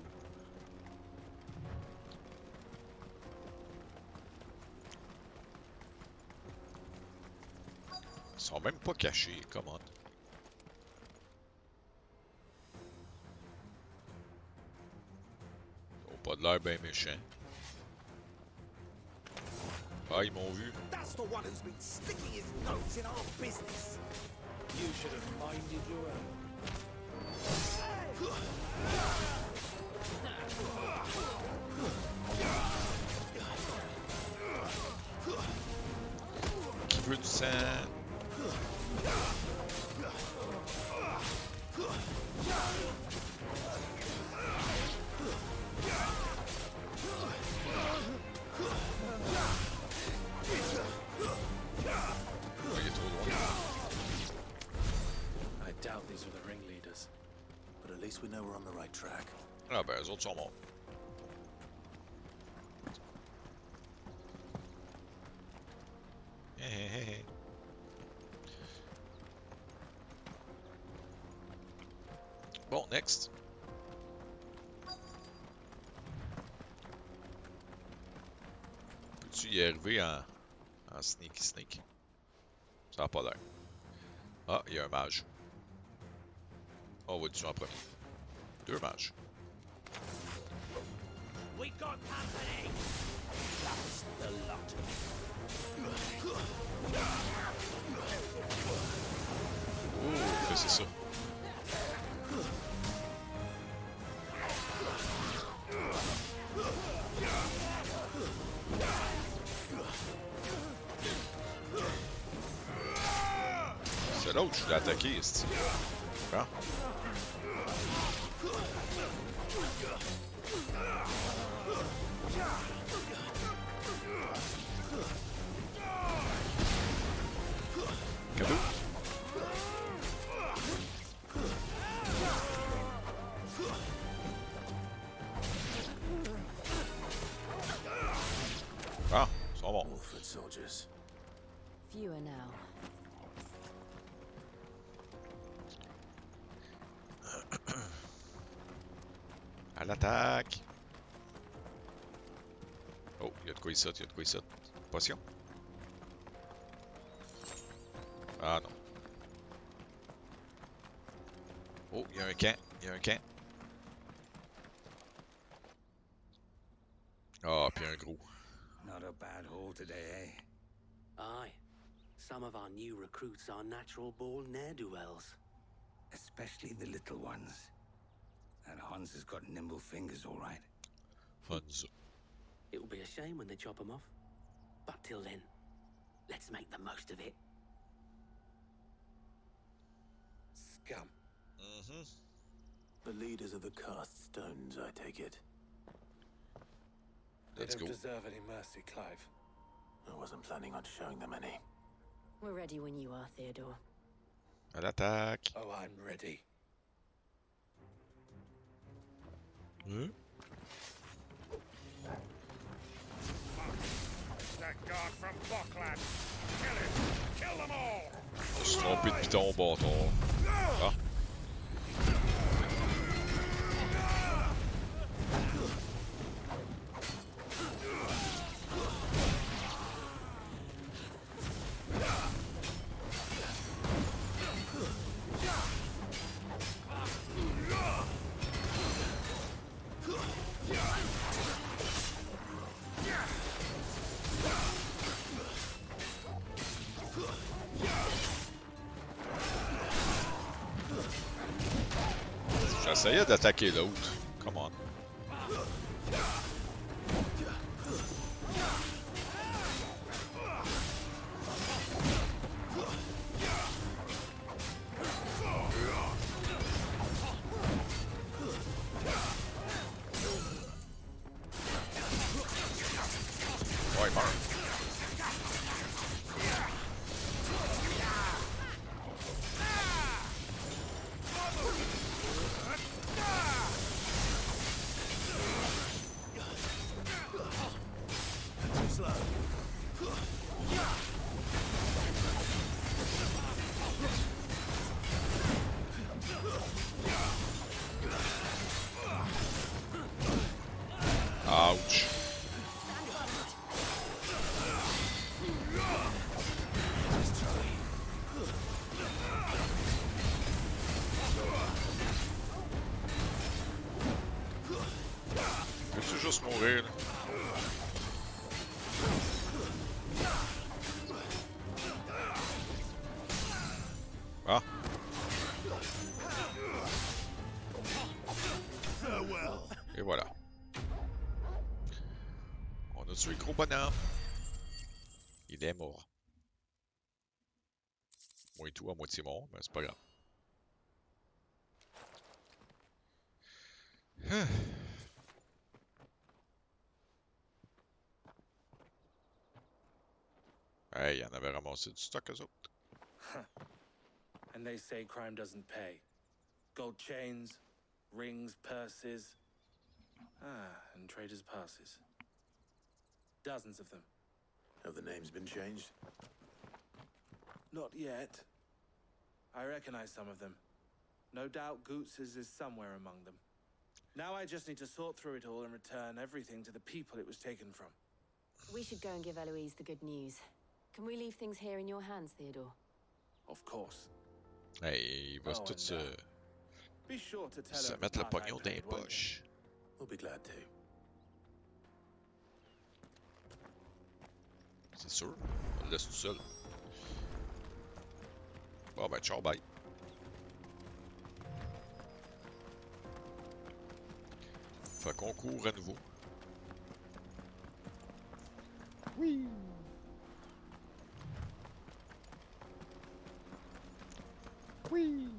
Ils sont même pas cachés, come on. Ils ont pas de l'air bien méchants. Ah, ils m'ont vu. That's the one who's been sticking his nose in our business. You should have minded your own. Qui veut du sang? Il est trop loin. I doubt these were the ringleaders. But at least we know we're on the right track. Ah ben, eux autres sont morts. Bon, next. Peux-tu y arriver en sneaky? Ça n'a pas l'air. Ah, il y a un mage. Oh, on va le tuer en premier. 2 mages. We got company. That's the lot. Oh, c'est ça. C'est l'autre, je l'ai attaqué, ici. Hein? Cadeau. Ah, ils sont bons. Wolford soldiers. Fewer now. À l'attaque! Oh, il y a de quoi ici, il y a de quoi ici. Potion? Ah non. Oh, il y a un camp, il y a un camp. Ah, puis un gros. Not a bad haul today, eh? Aye. Some of our new recruits are natural-born ne'er-do-wells. Especially the little ones. That Hans has got nimble fingers, all right. Hans. It will be a shame when they chop them off. But till then, let's make the most of it. Scum. Mm-hmm. The leaders of the cast stones, I take it. They don't deserve any mercy, Clive. I wasn't planning on showing them any. We're ready when you are, Theodore. À l'attaque. Oh, I'm ready. Hmm? That guard from Bockland. Kill him. Kill them all. Je me suis trompé de piton, bâtard. Ah. J'essayais d'attaquer l'autre. Come on. Ouais, meurt. Ouch. Peux-tu juste mourir, là? Ah. Et voilà. On a tué le gros bonhomme. Il est mort. Moi et tout à moitié mort, mais c'est pas grave. Hey, il y en avait ramassé du stock, eux autres. And they say crime doesn't pay. Gold chains, rings, purses. And traders' passes. Dozens of them. Have the names been changed? Not yet. I recognize some of them. No doubt Goots's is somewhere among them. Now I just need to sort through it all and return everything to the people it was taken from. We should go and give Eloise the good news. Can we leave things here in your hands, Theodore? Of course. Hey, il va tout se Be sure to tell her mettre le the part I pognon dans les played, won't you? poches. We'll be glad to. C'est sûr. On le laisse tout seul. Bon, ben, ciao, bye. Fait qu'on court à nouveau. Oui. Oui.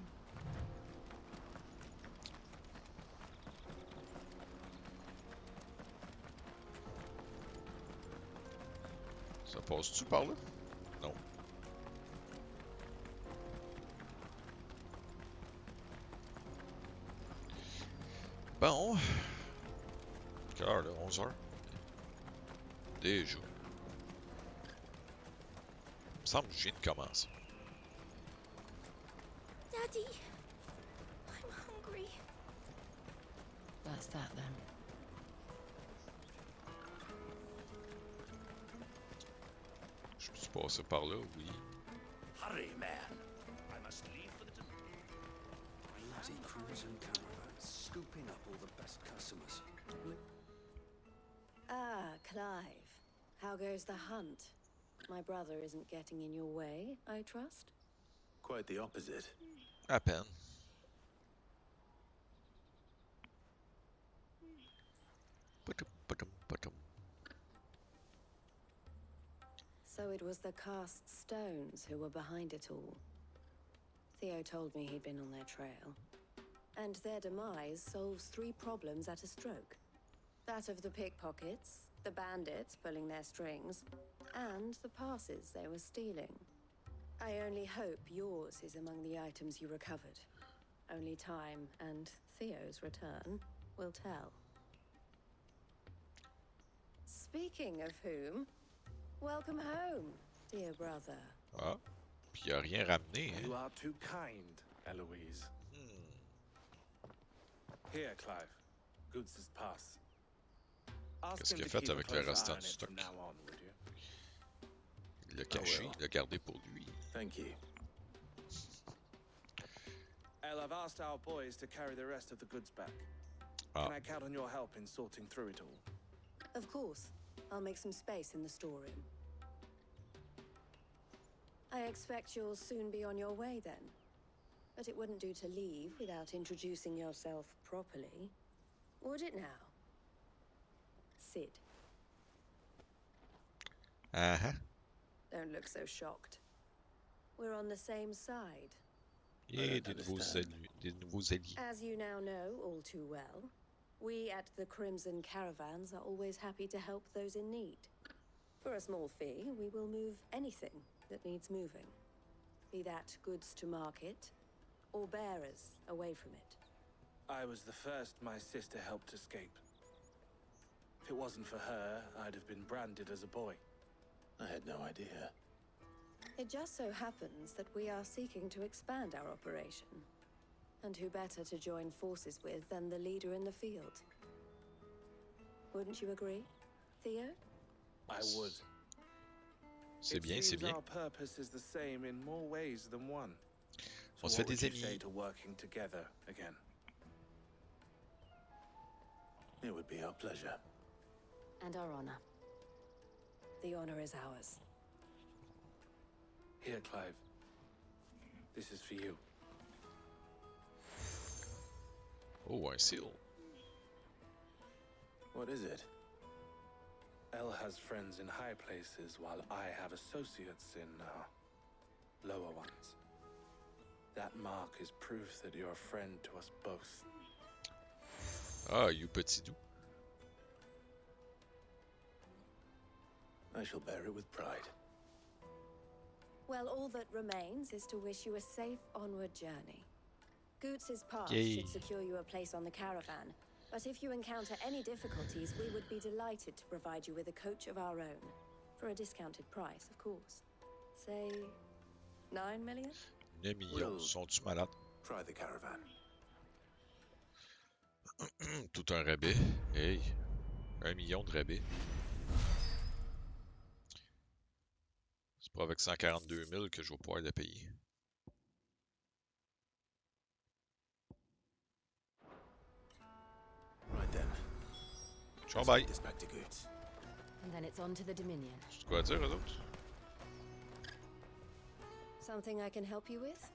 Ça passe-tu par là? Non. Bon. Quelle heure, là? 11h? Déjà. Il me semble que je viens de commencer. Daddy, I'm hungry. That's that then. Je peux passer par là, oui. Hurry, man. I must leave for the bloody crews and caravans, scooping up all the best customers. Ah, Clive. How goes the hunt? My brother isn't getting in your way, I trust? Quite the opposite. À peine. So it was the cast stones who were behind it all. Theo told me he'd been on their trail. And their demise solves 3 problems at a stroke. That of the pickpockets, the bandits pulling their strings, and the passes they were stealing. I only hope yours is among the items you recovered. Only time and Theo's return will tell. Speaking of whom, welcome home, dear brother. Ah, puis il a rien ramené, hein? You are too kind, Eloise. Here, Clive. Goods' pass. Qu'est-ce qu'il a fait avec le restant du stock? Il l'a caché, il l'a gardé pour lui. Thank you. El, I've asked our boys to carry the rest of the goods back. Can I count on your help in sorting through it all? Of course. I'll make some space in the storeroom. I expect you'll soon be on your way then. But it wouldn't do to leave without introducing yourself properly. Would it now? Sid. Uh-huh. Don't look so shocked. We're on the same side. Yeah, des nouveaux alliés. As you now know all too well, we at the Crimson Caravans are always happy to help those in need. For a small fee, we will move anything that needs moving. Be that goods to market, or bearers away from it. I was the first my sister helped escape. If it wasn't for her, I'd have been branded as a boy. I had no idea. It just so happens that we are seeking to expand our operation. And who better to join forces with than the leader in the field? Wouldn't you agree, Theo? I would. C'est bien, c'est bien. Our purpose is the same in more ways than one. So On se fait what would des you say amis. to working together again? It would be our pleasure. And our honor. The honor is ours. Here, Clive. This is for you. Oh, un seal. What is it? Elle has friends in high places, while I have associates in lower ones. That mark is proof that you're a friend to us both. Ah, you petit doux. I shall bear it with pride. Well, all that remains is to wish you a safe onward journey. Goots's pass Yay. should secure you a place on the caravan, but if you encounter any difficulties, we would be delighted to provide you with a coach of our own. For a discounted price, of course. Say, 9 million? 9 millions, sont-tu malades? Try the caravan. Tout un rabais. Hey, 1 million de rabais. C'est pas avec 142 000 que je vais pouvoir le payer. Right then. Ciao, bye. This back to Goots. And then it's on to the Dominion. C'est quoi à dire, eux autres? Something I can help you with?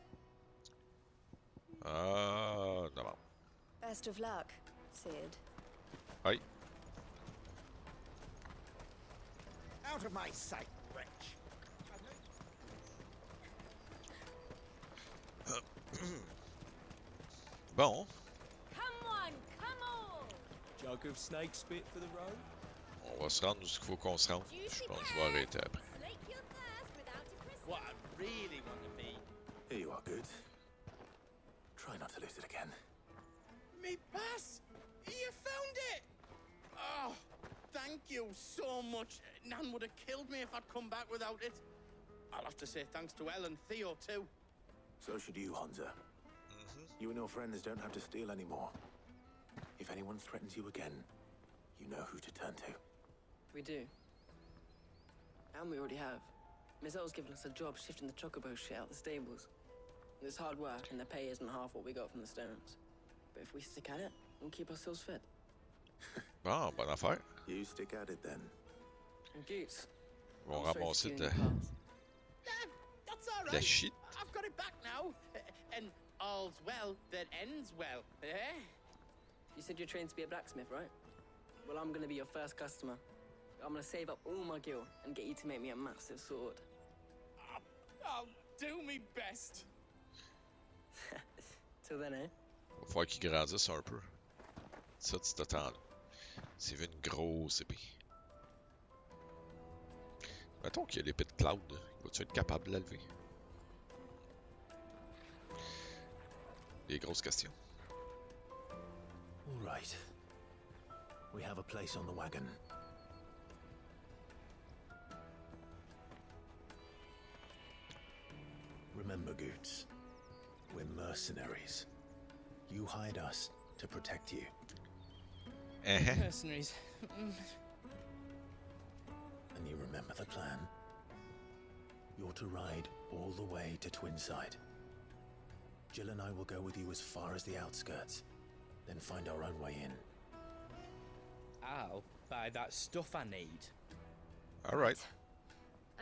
Ah, non. Best of luck, Sid. Hi. Out of my sight, wretch. Bon. Come on, come on! Jug of snake spit for the road? On va se rendre où il faut qu'on se rende. Je pense que je vais arrêter après. What I really want to be. Here you are, Goots. Try not to lose it again. Me pass! You found it! Oh, thank you so much. Nan would have killed me if I'd come back without it. I'll have to say thanks to Elle and Theo too. So should you, Honza. You and your friends don't have to steal anymore. If anyone threatens you again, you know who to turn to. We do. And we already have. Miss L's given us a job shifting the chocobo shit out the stables. It's hard work, and the pay isn't half what we got from the stones. But if we stick at it, we'll keep ourselves fit. Bon, bonne affaire. You stick at it then. And Goots. Ils vont I'm sorry for ramasser stealing de your pass. That's all la right. shit. I've got it back now. And all's well that ends well, eh? You said you're trained to be a blacksmith, right? Well, I'm gonna be your first customer. I'm gonna save up all my gil and get you to make me a massive sword. I'll do me best. Till then, eh? Il va falloir qu'il grandisse un peu. Ça, tu t'attends là. S'il veut une grosse épée. Mettons qu'il y a l'épée de Cloud. Va-tu être capable de la lever? Des grosses questions. All right. We have a place on the wagon. Remember, Goots, we're mercenaries. You hired us to protect you. Mercenaries. And you remember the plan? You're to ride all the way to Twinside. Jill and I will go with you as far as the outskirts, then find our own way in. I'll buy that stuff I need. All right.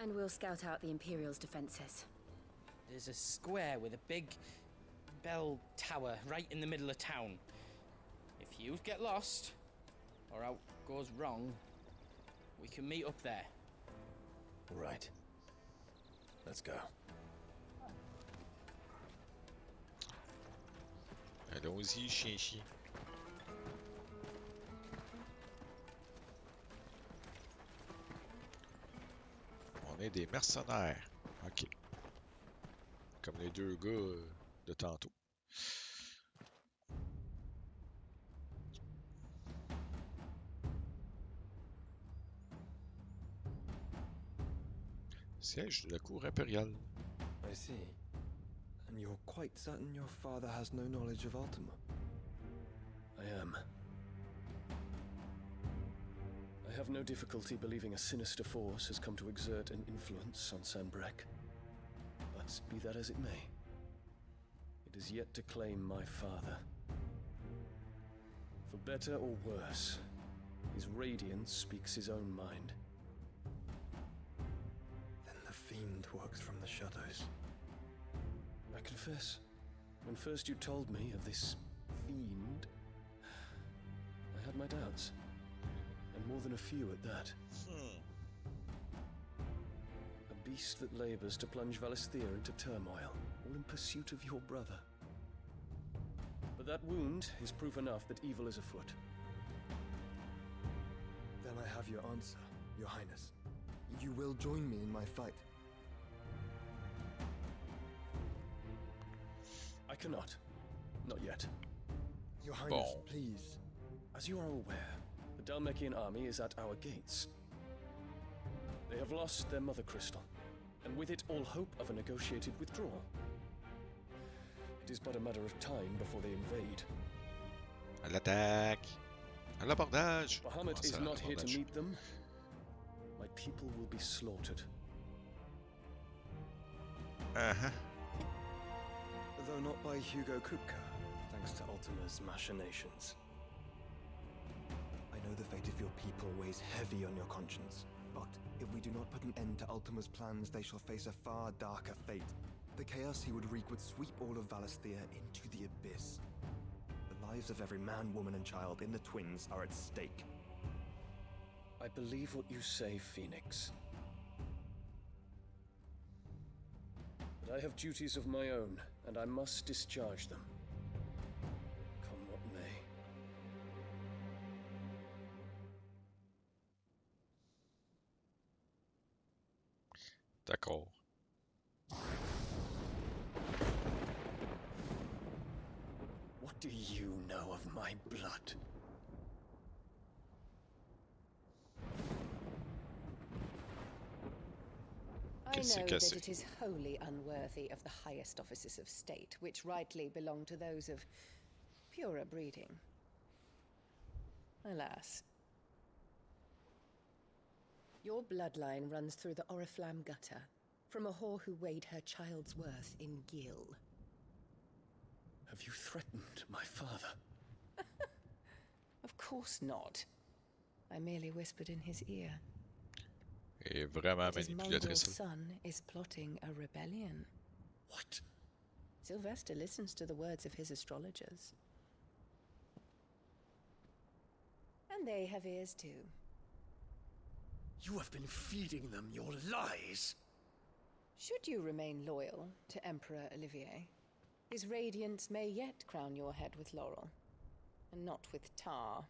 And we'll scout out the Imperial's defenses. There's a square with a big bell tower right in the middle of town. If you get lost, or out goes wrong, we can meet up there. Right. Let's go. Allons-y, chien. On est des mercenaires. Ok. Comme les deux gars de tantôt. Siège de la cour impériale. I see. And you're quite certain your father has no knowledge of Ultima? I am. I have no difficulty believing a sinister force has come to exert an influence on Sanbreque. But be that as it may, it is yet to claim my father. For better or worse, his radiance speaks his own mind. Then the fiend works from the shadows. I confess, when first you told me of this fiend, I had my doubts. And more than a few at that. A beast that labors to plunge Valisthea into turmoil, all in pursuit of your brother. But that wound is proof enough that evil is afoot. Then I have your answer, Your Highness. You will join me in my fight. I cannot. Not yet. Your Highness, please. As you are aware, the Dhalmekian army is at our gates. They have lost their mother crystal, and with it all hope of a negotiated withdrawal. It is but a matter of time before they invade. À l'attaque! À l'abordage! Bahamut is not here to meet them. My people will be slaughtered. Uh-huh. Though not by Hugo Kupka, thanks to Ultima's machinations. I know the fate of your people weighs heavy on your conscience, but if we do not put an end to Ultima's plans, they shall face a far darker fate. The chaos he would wreak would sweep all of Valisthea into the abyss. The lives of every man, woman, and child in the Twins are at stake. I believe what you say, Phoenix. But I have duties of my own, and I must discharge them. Come what may. D'accord. What do you know of my blood? I know that it is wholly unworthy of the highest offices of state, which rightly belong to those of purer breeding. Alas. Your bloodline runs through the Oriflamme gutter, from a whore who weighed her child's worth in gil. Have you threatened my father? Of course not. I merely whispered in his ear. Et vraiment His mongrel manipulatrice. son is plotting a rebellion. What? Sylvester listens to the words of his astrologers. And they have ears too. You have been feeding them your lies. Should you remain loyal to Emperor Olivier, his radiance may yet crown your head with laurel, and not with tar.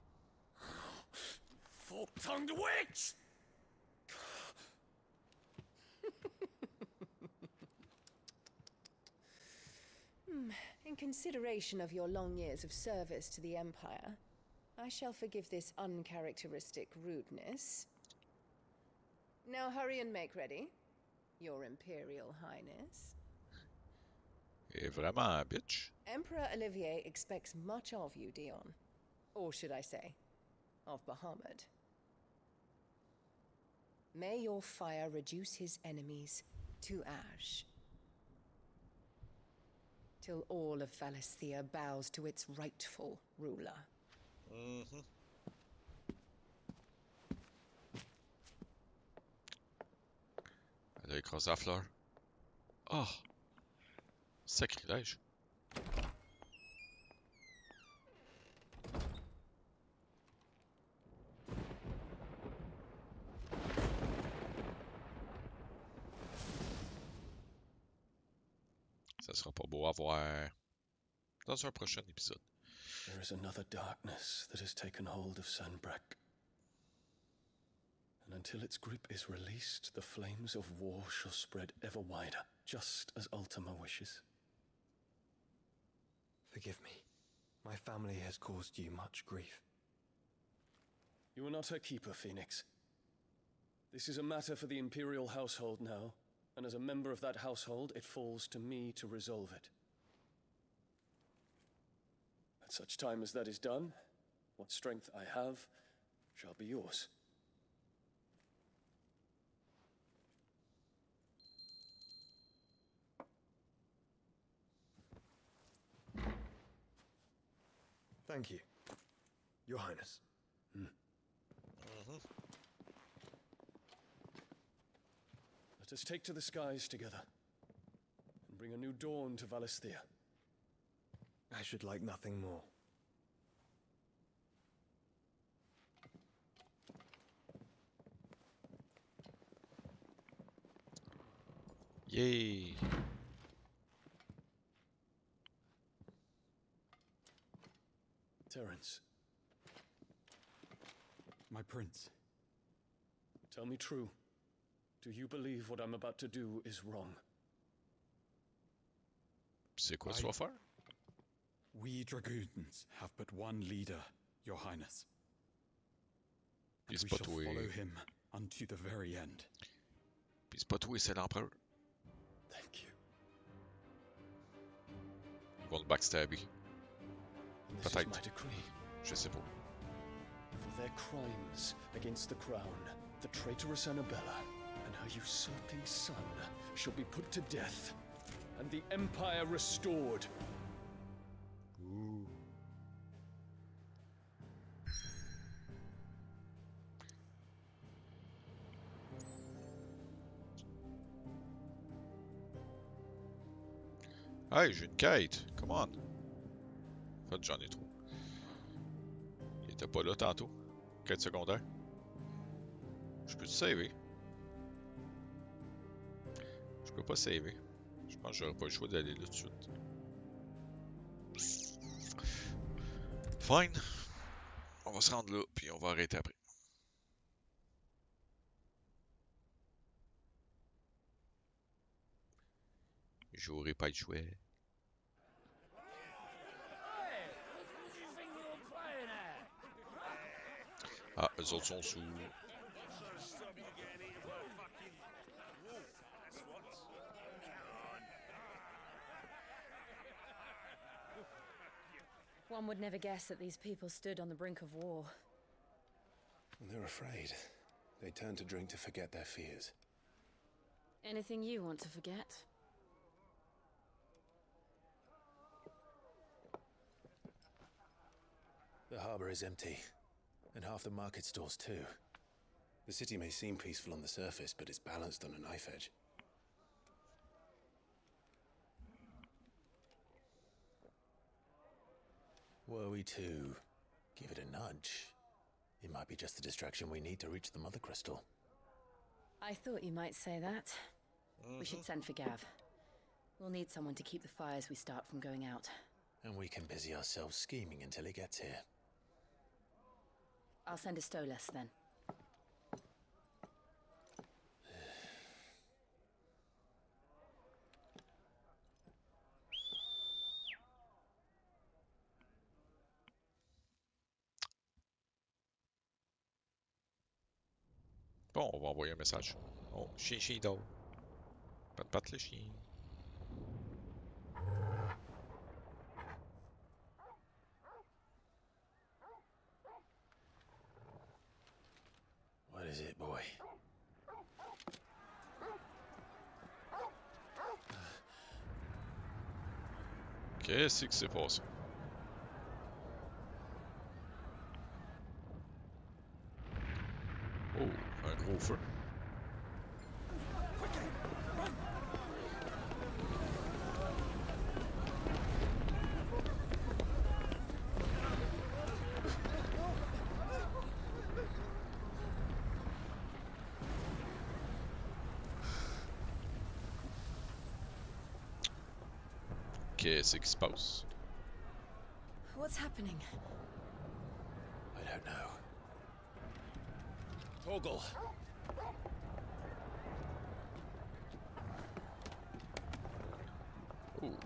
Fork-tongued witch! In consideration of your long years of service to the Empire, I shall forgive this uncharacteristic rudeness. Now hurry and make ready, Your Imperial Highness. Et vraiment, bitch. Emperor Olivier expects much of you, Dion. Or should I say, of Bahamut. May your fire reduce his enemies to ash, till all of Valisthea bows to its rightful ruler. Elle a écrasé la fleur. Oh! Sacrilège. Ça sera pas beau à voir dans un prochain épisode. There is another darkness that has taken hold of Sanbreque. And until its grip is released, the flames of war shall spread ever wider, just as Ultima wishes. Forgive me. My family has caused you much grief. You are not her keeper, Phoenix. This is a matter for the Imperial household now, and as a member of that household, it falls to me to resolve it. At such time as that is done, what strength I have shall be yours. Thank you, Your Highness. Let us take to the skies together, and bring a new dawn to Valisthea. I should like nothing more. Yay! Terence. My prince. Tell me true. Do you believe what I'm about to do is wrong? C'est quoi tu vas faire? We dragoons have but one leader, Your Highness. And we shall follow him unto the very end. Puis c'est pas toi, c'est l'empereur. Thank you. Ils vont le backstabber. Peut-être. Je sais pas. For their crimes against the crown, the traitorous Annabella and her usurping son shall be put to death, and the Empire restored. Ooh. Hey, j'ai une quête. Come on. En fait, j'en ai trop. Il était pas là tantôt. Quête secondaire. Je peux te saver. Je peux pas saver. Je pense que j'aurais pas le choix d'aller là tout de suite. Fine. On va se rendre là, puis on va arrêter après. J'aurais pas le choix. Ah, eux autres sont sous. One would never guess that these people stood on the brink of war. They're afraid. They turn to drink to forget their fears. Anything you want to forget? The harbor is empty, and half the market stalls too. The city may seem peaceful on the surface, but it's balanced on a knife edge. Were we to give it a nudge, it might be just the distraction we need to reach the Mother Crystal. I thought you might say that. We should send for Gav. We'll need someone to keep the fires we start from going out. And we can busy ourselves scheming until he gets here. I'll send a Stolas then. Bon, on va envoyer un message. Oh, chien dort. Pat le chien. What is it, boy? Qu'est-ce qui s'est passé? Oh, un gros feu. Qu'est-ce qui se passe? What's happening? I don't know. Torgal! Ooh.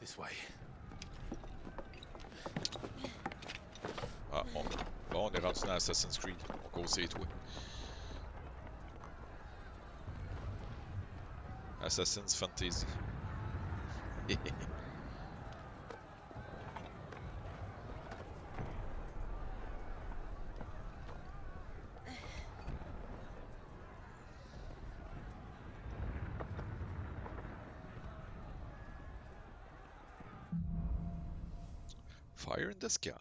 This way. Ah, bon, on est rendu dans Assassin's Creed. On conseille toi. Assassin's Fantasy. Fire in the sky.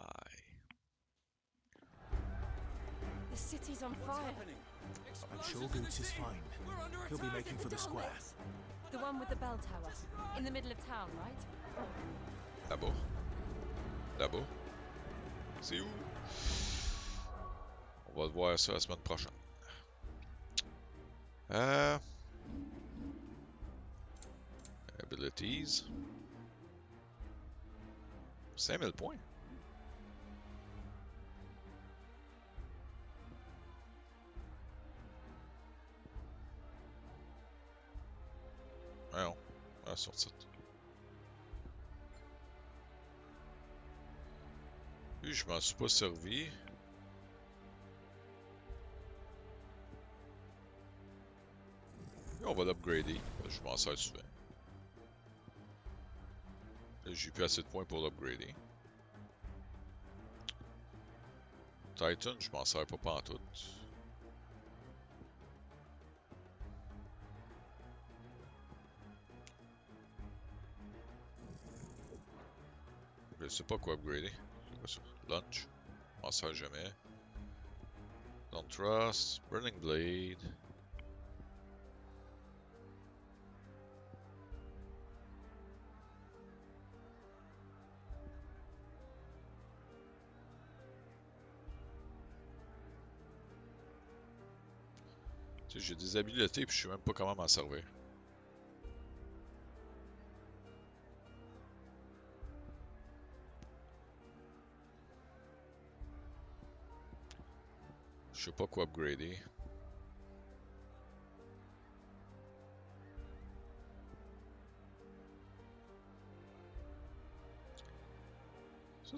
The city's on fire. I'm sure Goots is fine. He'll be making for the square. The one with the bell tower. In the middle of town, right? Là-bas. Là-bas. C'est où? On va voir ça la semaine prochaine. Abilities. 5000 points. Non, on va sortir. Lui, je m'en suis pas servi. Et on va l'upgrader. Je m'en sers souvent. J'ai plus assez de points pour l'upgrader. Titan, je m'en sers pas pantoute. Je sais pas quoi upgrader. C'est quoi ça? Lunch. Je m'en sers jamais. Don't Trust. Burning Blade. Tu sais, j'ai des habiletés puis je sais même pas comment m'en servir. Je sais pas quoi upgrader.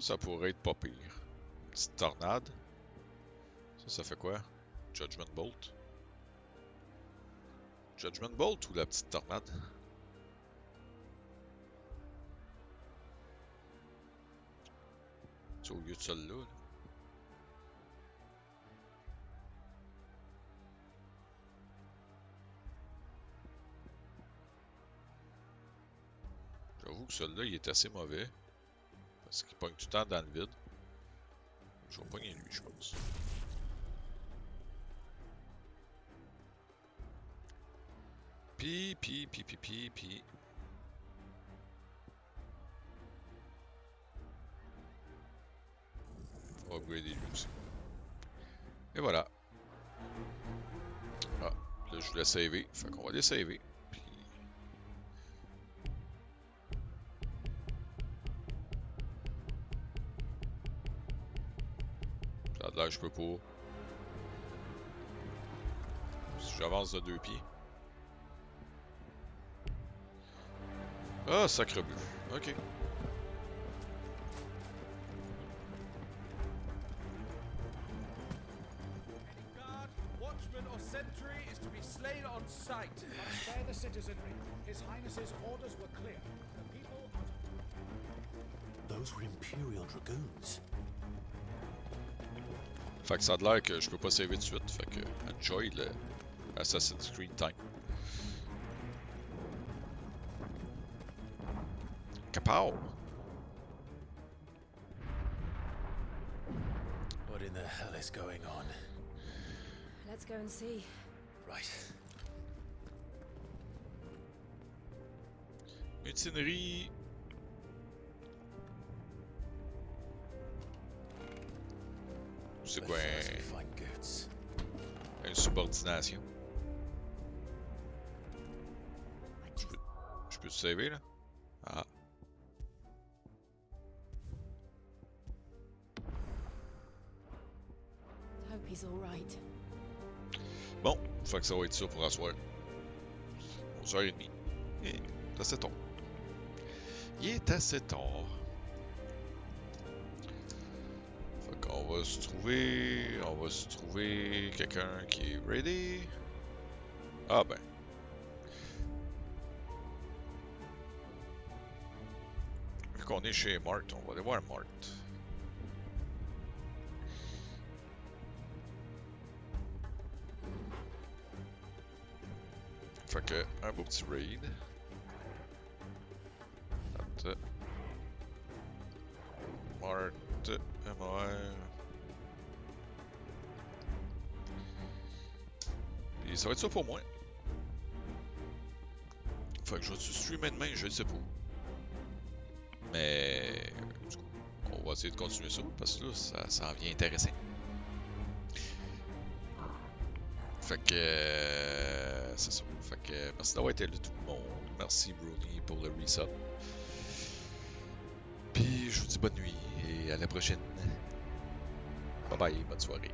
Ça pourrait être pas pire. Une petite tornade. Ça fait quoi? Judgment Bolt. Judgment Bolt ou la petite tornade? C'est au lieu de celle-là. Là. J'avoue que celui-là, il est assez mauvais. Parce qu'il pogne tout le temps dans le vide. Je vais pogner lui, je pense. Puis. On va upgrader lui aussi. Et voilà. Ah, là je voulais saver. Fait qu'on va les saver. Puis... Là, je peux pas. Si j'avance de 2 pieds. Ah, sacre bleu. Ok. Watchman or sentry is to be slain on sight. Spare the citizenry. His Highness's orders were clear. The people are... Those were Imperial Dragoons. Fait que ça a l'air que je peux pas saver de suite. Fait que enjoy le Assassin's Creed time. Kapow! What in the hell is going on? Let's go and see. Right. Mutinerie. C'est quoi? Insubordination. peux te sauver, là? Ah. Hope he's all right. Bon, fait que ça va être ça pour asseoir. 11h30. Et c'est assez tard. Il est assez tard. Fait qu'on va se trouver... On va se trouver quelqu'un qui est ready. Ah ben. Vu qu'on est chez Marthe, on va aller voir Marthe. Fait que, un beau petit raid. Marthe, MR. Puis ça va être ça pour moi. Fait que je vais-tu streamer demain, je ne sais pas. Mais on va essayer de continuer ça parce que là, ça en vient intéressant. Fait que c'est ça. Fait que merci d'avoir été là tout le monde. Merci Brony pour le resub. Puis je vous dis bonne nuit et à la prochaine. Bye bye, bonne soirée.